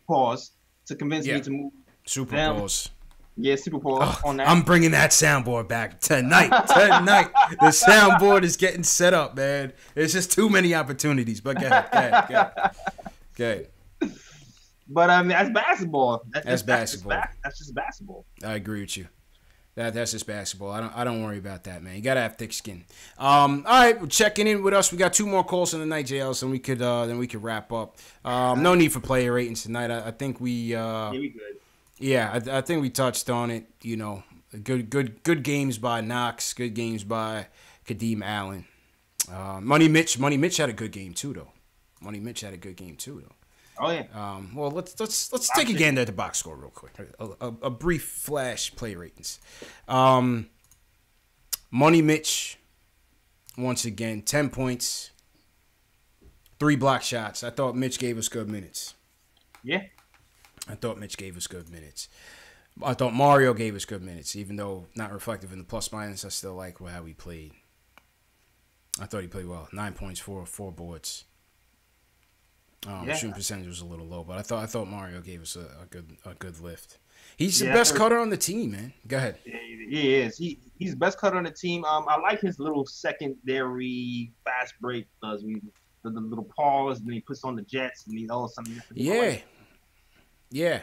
Pause to convince me to move. Super them. pause. Yeah, super pause on that. I'm bringing that soundboard back tonight. The soundboard is getting set up, man. There's just too many opportunities. But go ahead. But I mean, that's basketball. That's basketball. That's just basketball. I agree with you. That's just basketball. I don't worry about that, man. You gotta have thick skin. All right, we're checking in with us. We got 2 more calls in the night, JL, and we could wrap up. No need for player ratings tonight. I think we we good. Yeah, I think we touched on it. You know, good games by Knox. Good games by Kadeem Allen. Money Mitch had a good game too, though. Oh yeah. Well, let's take a gander at the box score real quick. A brief flash play ratings. Money Mitch, once again, 10 points, 3 block shots. I thought Mitch gave us good minutes. Yeah. I thought Mario gave us good minutes, even though not reflective in the plus minus. I still like how he played. I thought he played well. 9 points, 4 boards. Shooting percentage was a little low, but I thought Mario gave us a good lift. He's the best cutter on the team, man. Go ahead. Yeah, he is. He's the best cutter on the team. I like his little secondary fast break. Does the little pause, and then he puts on the jets, and he's all of a sudden. Yeah.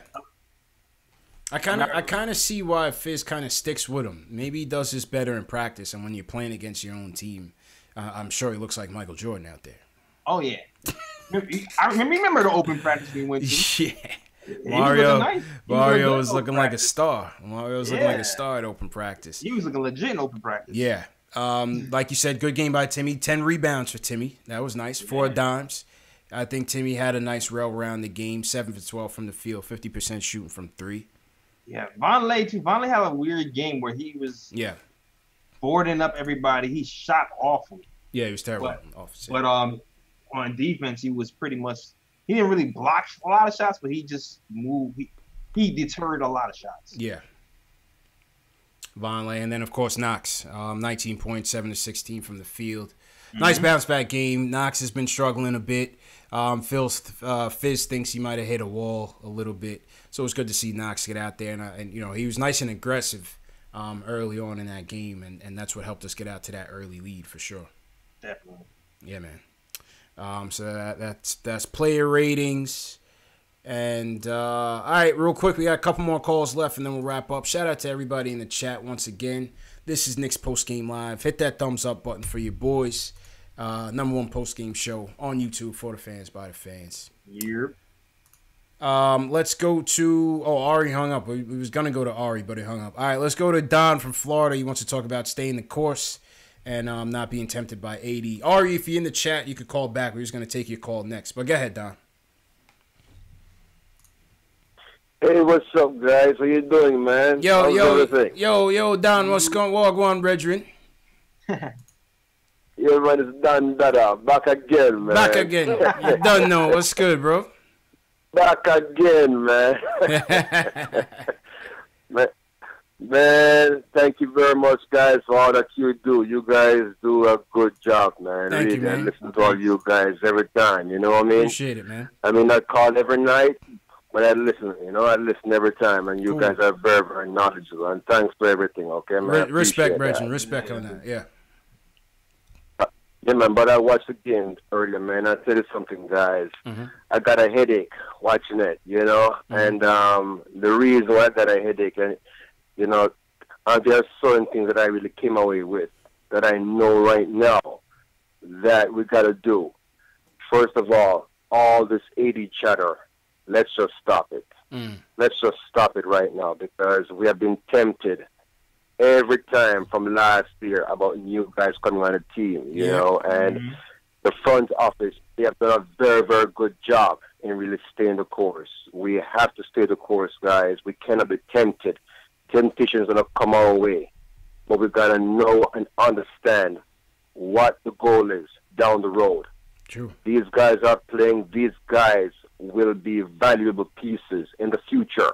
I kind of see why Fizz kind of sticks with him. Maybe he does this better in practice, and when you're playing against your own team, I'm sure he looks like Michael Jordan out there. Oh yeah. I remember the open practice we went to. Yeah. Mario was looking like a star. Mario was looking like a star at open practice. He was looking legit in open practice. Yeah. Like you said, good game by Timmy. 10 rebounds for Timmy. That was nice. 4 dimes. I think Timmy had a nice rail around the game. 7 for 12 from the field. 50% shooting from 3. Yeah. Vonleh, too. Vonleh had a weird game where he was boarding up everybody. He shot awful. Yeah, he was terrible. But on defense, he was pretty much – he didn't really block a lot of shots, but he just moved. He deterred a lot of shots. Yeah. Vonleh, and then, of course, Knox. 19 points, 7 to 16 from the field. Nice bounce-back game. Knox has been struggling a bit. Fizz thinks he might have hit a wall a little bit. So it was good to see Knox get out there. And you know, he was nice and aggressive early on in that game, and that's what helped us get out to that early lead for sure. Definitely. Yeah, man. So that's player ratings. And all right, real quick, we got a couple more calls left, and then we'll wrap up. Shout out to everybody in the chat once again. This is Knicks Post Game Live. Hit that thumbs up button for your boys. Number 1 post game show on YouTube for the fans by the fans. Yep. Let's go to Ari hung up. We was gonna go to Ari, but he hung up. All right, let's go to Don from Florida. He wants to talk about staying the course and not being tempted by AD. Ari, if you're in the chat, you could call back. We're just gonna take your call next. But go ahead, Don. Hey, what's up, guys? How you doing, man? Yo, Don, what's going on, brethren? Yo, man, it's Don Dada. Back again, man. Back again. You done know. What's good, bro? Back again, man. Man, thank you very much, guys, for all that you do. You guys do a good job, man. Thank you, man. I listen to all you guys every time, you know what I mean? Appreciate it, man. I mean, I call every night, but I listen, I listen every time, and you guys are very, very knowledgeable, and thanks for everything, okay, man? Respect, Brethren. Respect on that, yeah. Yeah, man, but I watched the game earlier, man. I tell you something, guys. Mm-hmm. I got a headache watching it, and the reason why I got a headache, and there are certain things that I really came away with that I know right now that we got to do. First of all this 80 chatter, let's just stop it. Let's just stop it right now, because we have been tempted every time from last year about new guys coming on the team, and the front office, they have done a very, very good job in really staying the course. We have to stay the course, guys. We cannot be tempted. Temptation is going to come our way. But we've got to know and understand what the goal is down the road. True. These guys are playing. These guys will be valuable pieces in the future.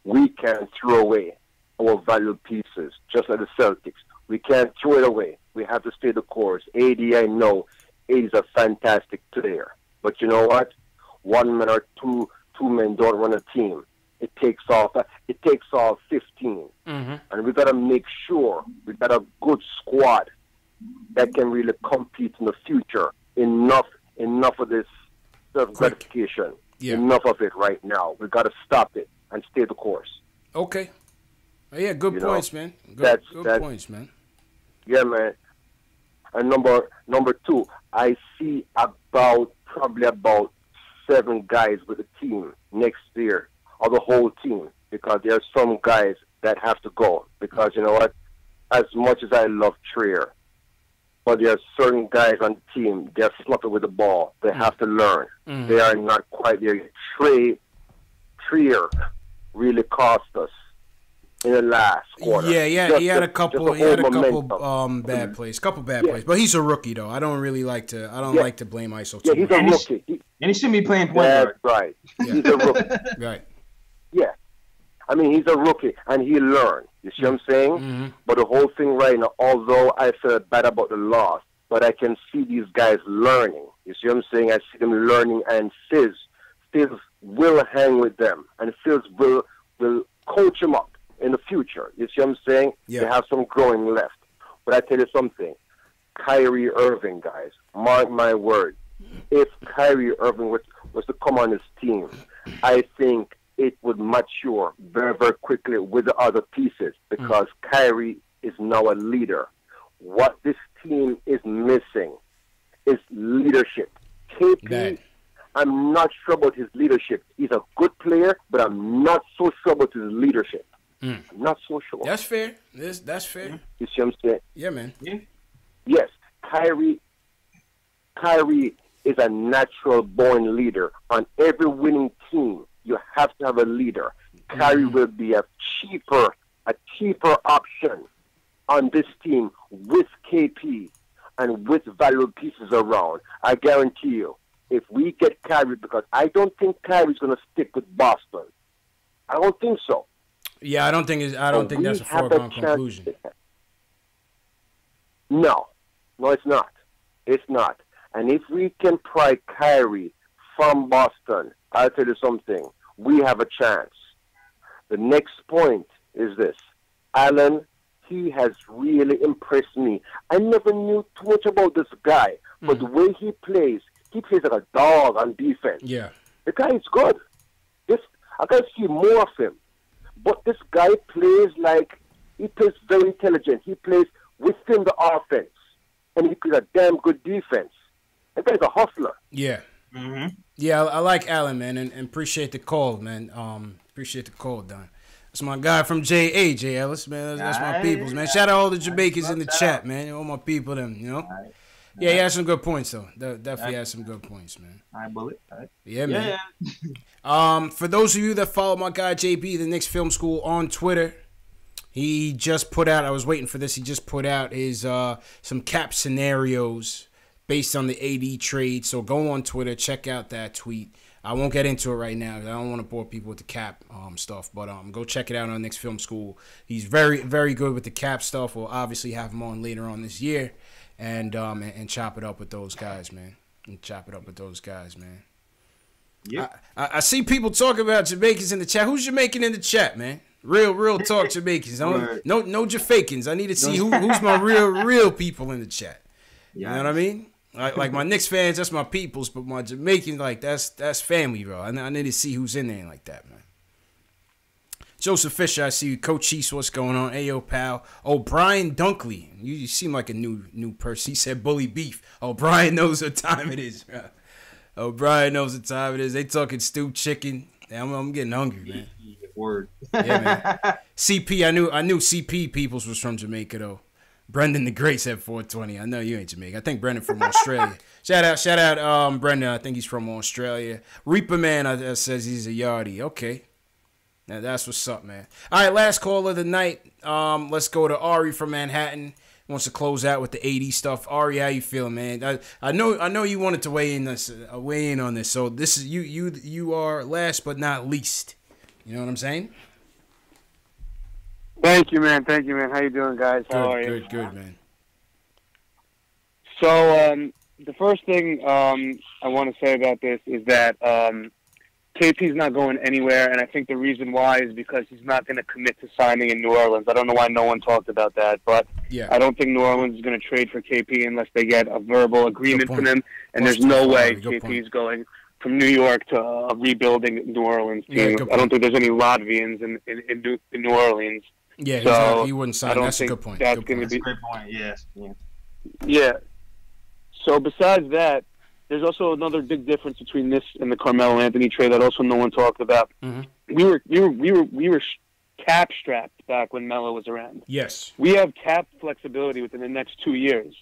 We can't throw away our valuable pieces, just like the Celtics. We can't throw it away. We have to stay the course. AD, I know, AD is a fantastic player. But you know what? One man or two men don't run a team. It takes off 15. And we got to make sure we got a good squad that can really compete in the future. Enough of this self-gratification. Enough of it right now. We got to stop it and stay the course. Okay. Yeah, good points, man. Good points, man. Yeah, man. And number 2, I see probably about 7 guys with the team next year, or the whole team, because there are some guys that have to go. Because you know what? As much as I love Trier, but there are certain guys on the team, they're sloppy with the ball. They have to learn. They are not quite there. Trier really cost us in the last quarter. Yeah, he had a couple bad plays. But he's a rookie though. I don't really like to like to blame ISO too much. Yeah, he's a rookie. And he shouldn't be playing point guard. Right. Yeah. He's a rookie. Right. Yeah. I mean, he's a rookie, and he learned. You see what I'm saying? Mm-hmm. But the whole thing right now, although I felt bad about the loss, but I can see these guys learning. You see what I'm saying? I see them learning, and Fizz will hang with them, and Fizz will coach them up in the future. You see what I'm saying? Yeah. They have some growing left. But I tell you something, Kyrie Irving, guys, mark my word, if Kyrie Irving was to come on his team, I think it would mature very, very quickly with the other pieces, because Kyrie is now a leader. What this team is missing is leadership. KP, I'm not sure about his leadership. He's a good player, but I'm not so sure about his leadership. I'm not so sure. That's fair. That's fair. You see what I'm saying? Yeah, man. Yeah. Yes, Kyrie is a natural born leader. On every winning team, you have to have a leader. Kyrie will be a cheaper option on this team with KP and with valuable pieces around. I guarantee you, if we get Kyrie, because I don't think Kyrie's going to stick with Boston. I don't think so. Yeah, I don't think that's a foregone conclusion. No, it's not. It's not. And if we can pry Kyrie from Boston, I'll tell you something. We have a chance. The next point is this. Allen, he has really impressed me. I never knew too much about this guy, but the way he plays like a dog on defense. Yeah. The guy is good. I got to see more of him. But this guy plays very intelligent. He plays within the offense. And he plays a damn good defense. That guy's a hustler. Yeah. Mm-hmm. Yeah, I like Allen, man, and appreciate the call, man. Appreciate the call, Don. That's my guy from JA, J. Ellis, man. That's my peoples, man. Shout out all the Jamaicans in the chat, man. All my people, them, you know. Yeah, he has some good points, though. Definitely has some good points, man. All right, Bullet. All right. Yeah, man. For those of you that follow my guy JB, the Knicks Film School, on Twitter, he just put out, I was waiting for this, he just put out his some cap scenarios based on the AD trade. So go on Twitter, check out that tweet. I won't get into it right now. I don't want to bore people with the cap stuff, but go check it out on Knicks Film School. He's very, very good with the cap stuff. We'll obviously have him on later on this year, and chop it up with those guys, man. Yeah. I see people talking about Jamaicans in the chat. Who's Jamaican in the chat, man? Real talk Jamaicans. No Jafakins. I need to see who's my real people in the chat. You know what I mean? Like my Knicks fans, that's my peoples, but my Jamaicans, that's family, bro. I need to see who's in there like that, man. Joseph Fisher, I see you. Coach Cheese, what's going on? Ayo, pal. Oh, Brian Dunkley. You seem like a new person. He said bully beef. Oh, Brian knows what time it is, bro. They talking stewed chicken. I'm getting hungry, man. Word. Yeah, man. CP, I knew CP Peoples was from Jamaica, though. Brendan the Great said 420. I know you ain't Jamaican. I think Brendan from Australia. Shout out, Brendan. I think he's from Australia. Reaper Man says he's a yardie. Okay. Now that's what's up, man. All right, last call of the night. Let's go to Ari from Manhattan. Wants to close out with the 80 stuff. Ari, how you feeling, man? I know you wanted to weigh in on this. So this is you are last but not least. You know what I'm saying? Thank you, man. How you doing, guys? How are you? Good, man. So, the first thing I want to say about this is that KP's not going anywhere, and I think the reason why is because he's not going to commit to signing in New Orleans. I don't know why no one talked about that, but I don't think New Orleans is going to trade for KP unless they get a verbal agreement from him, and there's no way KP is going from New York to a rebuilding New Orleans team. I don't think there's any Latvians in New Orleans. Yeah, so he wouldn't sign. I don't That's a think good point. That's going to be a great point. Yes. Yeah. Yeah. So besides that, there's also another big difference between this and the Carmelo Anthony trade that also no one talked about. Mm-hmm. We were cap strapped back when Melo was around. Yes. We have cap flexibility within the next 2 years.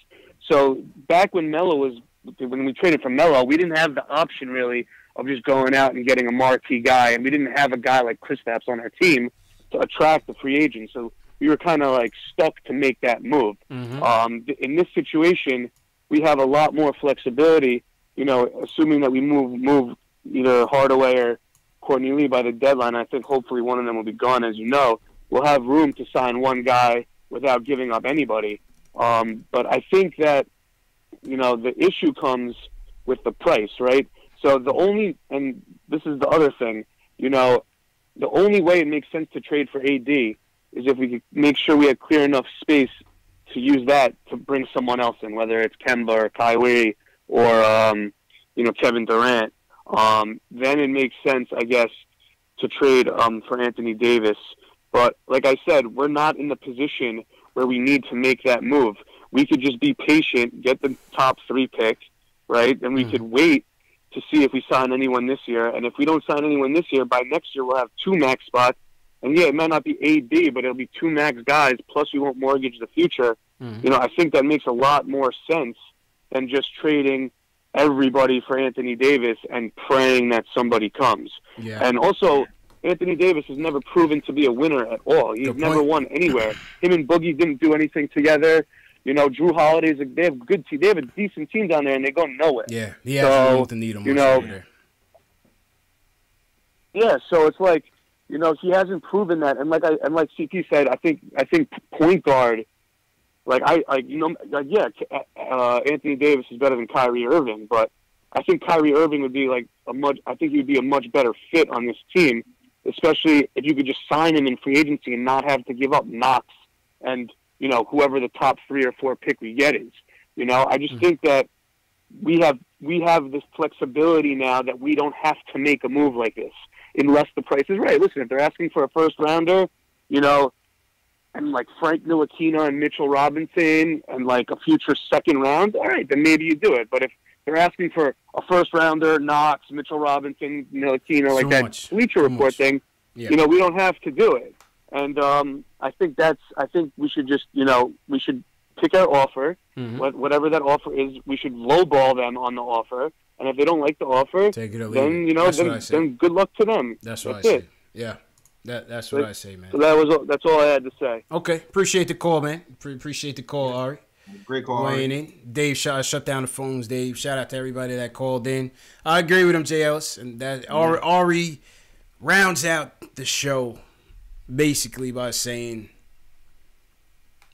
So back when we traded for Melo, we didn't have the option really of just going out and getting a marquee guy, and we didn't have a guy like Kristaps on our team to attract the free agent. So we were kind of like stuck to make that move. Mm-hmm. In this situation, we have a lot more flexibility. You know, assuming that we move either Hardaway or Courtney Lee by the deadline, I think hopefully one of them will be gone. As you know, we'll have room to sign one guy without giving up anybody. But I think that, you know, the issue comes with the price, right? So and this is the other thing, you know, the only way it makes sense to trade for AD is if we could make sure we have clear enough space to use that to bring someone else in, whether it's Kemba or Kyrie or, you know, Kevin Durant. Then it makes sense, I guess, to trade for Anthony Davis. But like I said, we're not in the position where we need to make that move. We could just be patient, get the top 3 pick, right? And we could wait to see if we sign anyone this year. And if we don't sign anyone this year, by next year we'll have 2 max spots. And yeah, it might not be AD, but it'll be 2 max guys, plus we won't mortgage the future. Mm-hmm. You know, I think that makes a lot more sense than just trading everybody for Anthony Davis and praying that somebody comes. Yeah. And also, Anthony Davis has never proven to be a winner at all. He's never won anywhere. Him and Boogie didn't do anything together. You know, Drew Holiday's they have good team. They have a decent team down there, and they go nowhere. Yeah, he hasn't moved the needle much over there. Yeah, so it's like, you know, he hasn't proven that. And like CP said, I think point guard. Anthony Davis is better than Kyrie Irving, but I think Kyrie Irving would be he would be a much better fit on this team, especially if you could just sign him in free agency and not have to give up Knox and, you know, whoever the top 3 or 4 pick we get is. You know, I just think that we have this flexibility now that we don't have to make a move like this unless the price is right. Listen, if they're asking for a first rounder, you know, and like Frank Ntilikina and Mitchell Robinson and like a future second round, all right, then maybe you do it. But if they're asking for a first rounder, Knox, Mitchell Robinson, Ntilikina, like that Bleacher Report thing, you know, we don't have to do it. And I think we should just, you know, we should pick our offer, whatever that offer is. We should lowball them on the offer, and if they don't like the offer, take it or leave then you know, then good luck to them. That's what I say. Yeah. That's what I say, man. So that's all I had to say. Okay, appreciate the call, man. Appreciate the call, Ari. Great call, Weighing in. Dave, shut down the phones, Dave. Shout out to everybody that called in. I agree with him, J. Ellis, and that Ari rounds out the show basically by saying,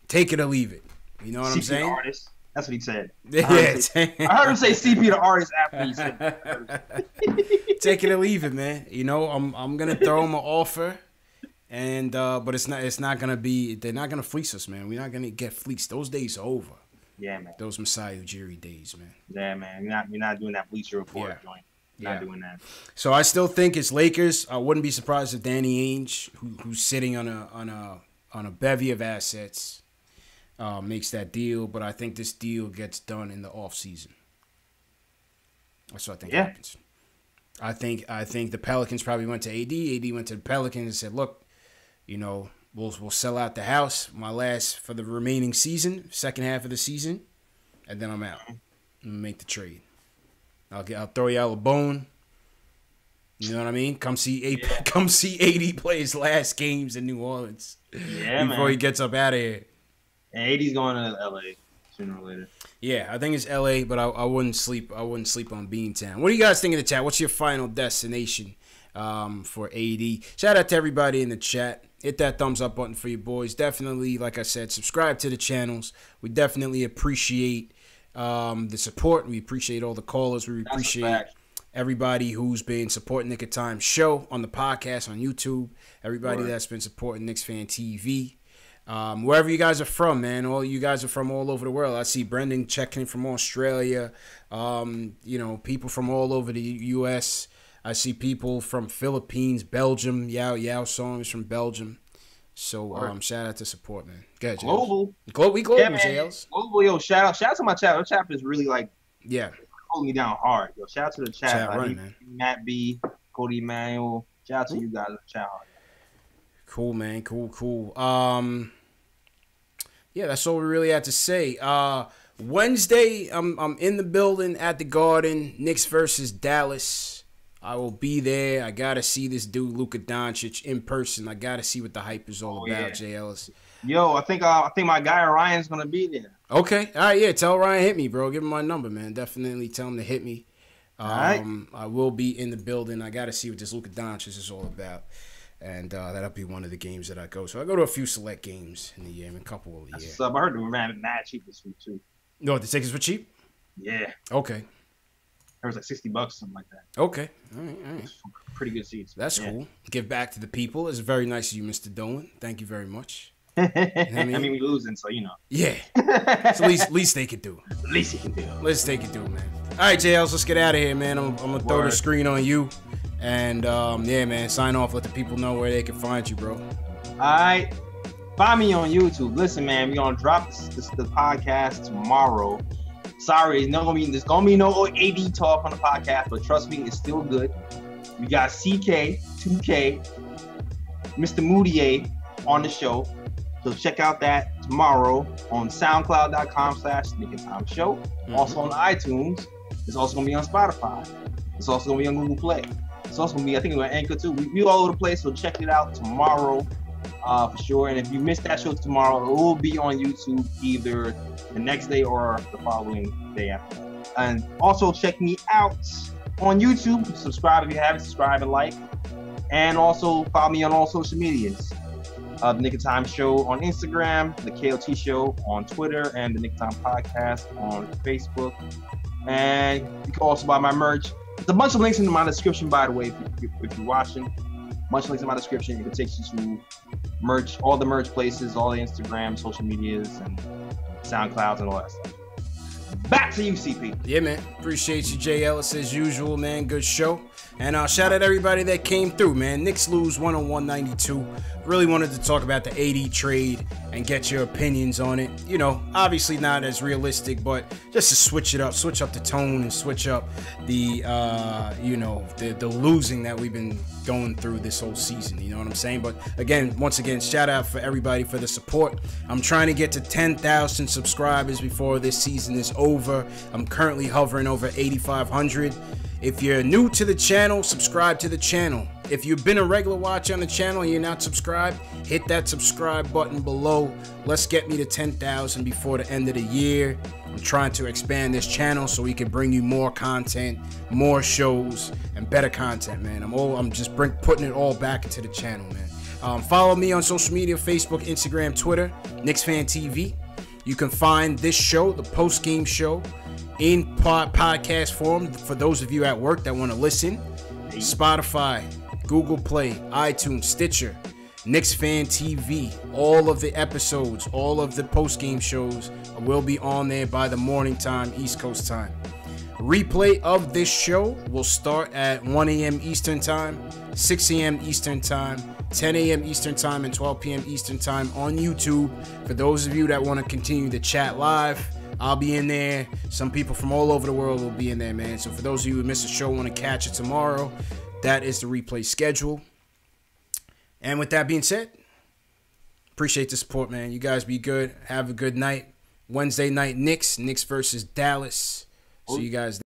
take it or leave it. You know what I'm saying? Artist. That's what he said. I heard him say CP the artist after he said that. Take it or leave it, man. You know, I'm gonna throw him an offer, and but it's not gonna be. They're not gonna fleece us, man. We're not gonna get fleeced. Those days are over. Yeah, man. Those Masai Ujiri days, man. Yeah, man. You're not doing that Bleacher Report joint. Not doing that. So I still think it's Lakers. I wouldn't be surprised if Danny Ainge, who's sitting on a bevy of assets, makes that deal. But I think this deal gets done in the off season. That's what I think happens. I think the Pelicans probably went to AD. AD went to the Pelicans and said, "Look, you know, we'll sell out the house for the remaining season, second half of the season, and then I'm out. And make the trade. I'll throw y'all a bone. You know what I mean? Come see AD play his last games in New Orleans. Yeah, before he gets up out of here. And AD's going to LA sooner or later. Yeah, I think it's LA, but I wouldn't sleep on Beantown. What do you guys think in the chat? What's your final destination for AD? Shout out to everybody in the chat. Hit that thumbs up button for you boys. Definitely, like I said, subscribe to the channels. We definitely appreciate the support. We appreciate all the callers. We appreciate everybody who's been supporting Nick of Time show on the podcast on YouTube. Everybody that's been supporting Knicks Fan TV. Wherever you guys are from, man. All you guys are from all over the world. I see Brendan checking in from Australia. People from all over the U.S. I see people from Philippines, Belgium. Yao songs from Belgium. So shout out to support, man. Go ahead, Global. We global, yeah, JLs. Global, yo, shout out to my chat. My chat is really like holding me down hard. Yo, shout out to the chat. Running, man. Matt B, Cody Manuel. Shout out to you guys in the chat. Cool, man. Cool. Yeah, that's all we really had to say. Wednesday, I'm in the building at the Garden. Knicks versus Dallas. I will be there. I gotta see this dude Luka Doncic in person. I gotta see what the hype is all about. Jay Ellis. Yo, I think my guy Ryan's gonna be there. Okay, all right, yeah. Tell Ryan hit me, bro. Give him my number, man. Definitely tell him to hit me. All right. I will be in the building. I gotta see what this Luka Doncic is all about. And that'll be one of the games that I go. So I go to a few select games in the year, a couple of the year. I heard they were mad cheap this week too. No, the tickets were cheap? Yeah. Okay. It was like $60, something like that. Okay. All right. Pretty good seats. That's cool. Give back to the people. It's very nice of you, Mr. Dolan. Thank you very much. I mean, we losing, so you know. Yeah. It's the least they could do. Least you can do. Least they could do, man. All right, JLs, let's get out of here, man. I'm going to throw the screen on you. And, yeah, man, sign off. Let the people know where they can find you, bro. All right. Find me on YouTube. Listen, man, we're going to drop the podcast tomorrow. Sorry, there's gonna be no AD talk on the podcast, but trust me, it's still good. We got CK, 2K, Mr. Moutier on the show. So check out that tomorrow on soundcloud.com/NickandTimeShow. Also on iTunes. It's also gonna be on Spotify. It's also gonna be on Google Play. It's also gonna be, I think, on Anchor too. We all over the place, so check it out tomorrow for sure. And if you missed that show tomorrow, it will be on YouTube either the next day or the following day after. And also check me out on YouTube. Subscribe if you haven't. Subscribe and like. And also follow me on all social medias. The Nick and Time Show on Instagram, the KOT Show on Twitter, and the Nick and Time Podcast on Facebook. And you can also buy my merch. There's a bunch of links in my description, by the way, if you're watching. Bunch of links in my description. It takes you to merch, all the merch places, all the Instagram, social medias, and SoundClouds and all that stuff. Back to you, CP. Yeah, man. Appreciate you, Jay Ellis, as usual, man. Good show. And shout out everybody that came through, man. Knicks lose 101-92. Really wanted to talk about the AD trade and get your opinions on it. You know, obviously not as realistic, but just to switch up the tone and switch up the, the losing that we've been going through this whole season. You know what I'm saying? But once again, shout out for everybody for the support. I'm trying to get to 10,000 subscribers before this season is over. I'm currently hovering over 8,500. If you're new to the channel, subscribe to the channel. If you've been a regular watcher on the channel and you're not subscribed, hit that subscribe button below. Let's get me to 10,000 before the end of the year. I'm trying to expand this channel so we can bring you more content, more shows, and better content, man. I'm just putting it all back into the channel, man. Follow me on social media, Facebook, Instagram, Twitter, Knicks Fan TV. You can find this show, the post-game show, in podcast form for those of you at work that want to listen. Spotify, Google Play, iTunes, Stitcher, Knicks Fan TV. All of the episodes, all of the post-game shows will be on there by the morning time, East Coast time. Replay of this show will start at 1 a.m. Eastern time, 6 a.m. Eastern time, 10 a.m. Eastern time, and 12 p.m. Eastern time on YouTube. For those of you that want to continue to chat live, I'll be in there. Some people from all over the world will be in there, man. So for those of you who missed the show, want to catch it tomorrow, that is the replay schedule. And with that being said, appreciate the support, man. You guys be good. Have a good night. Wednesday night, Knicks versus Dallas. See you guys then.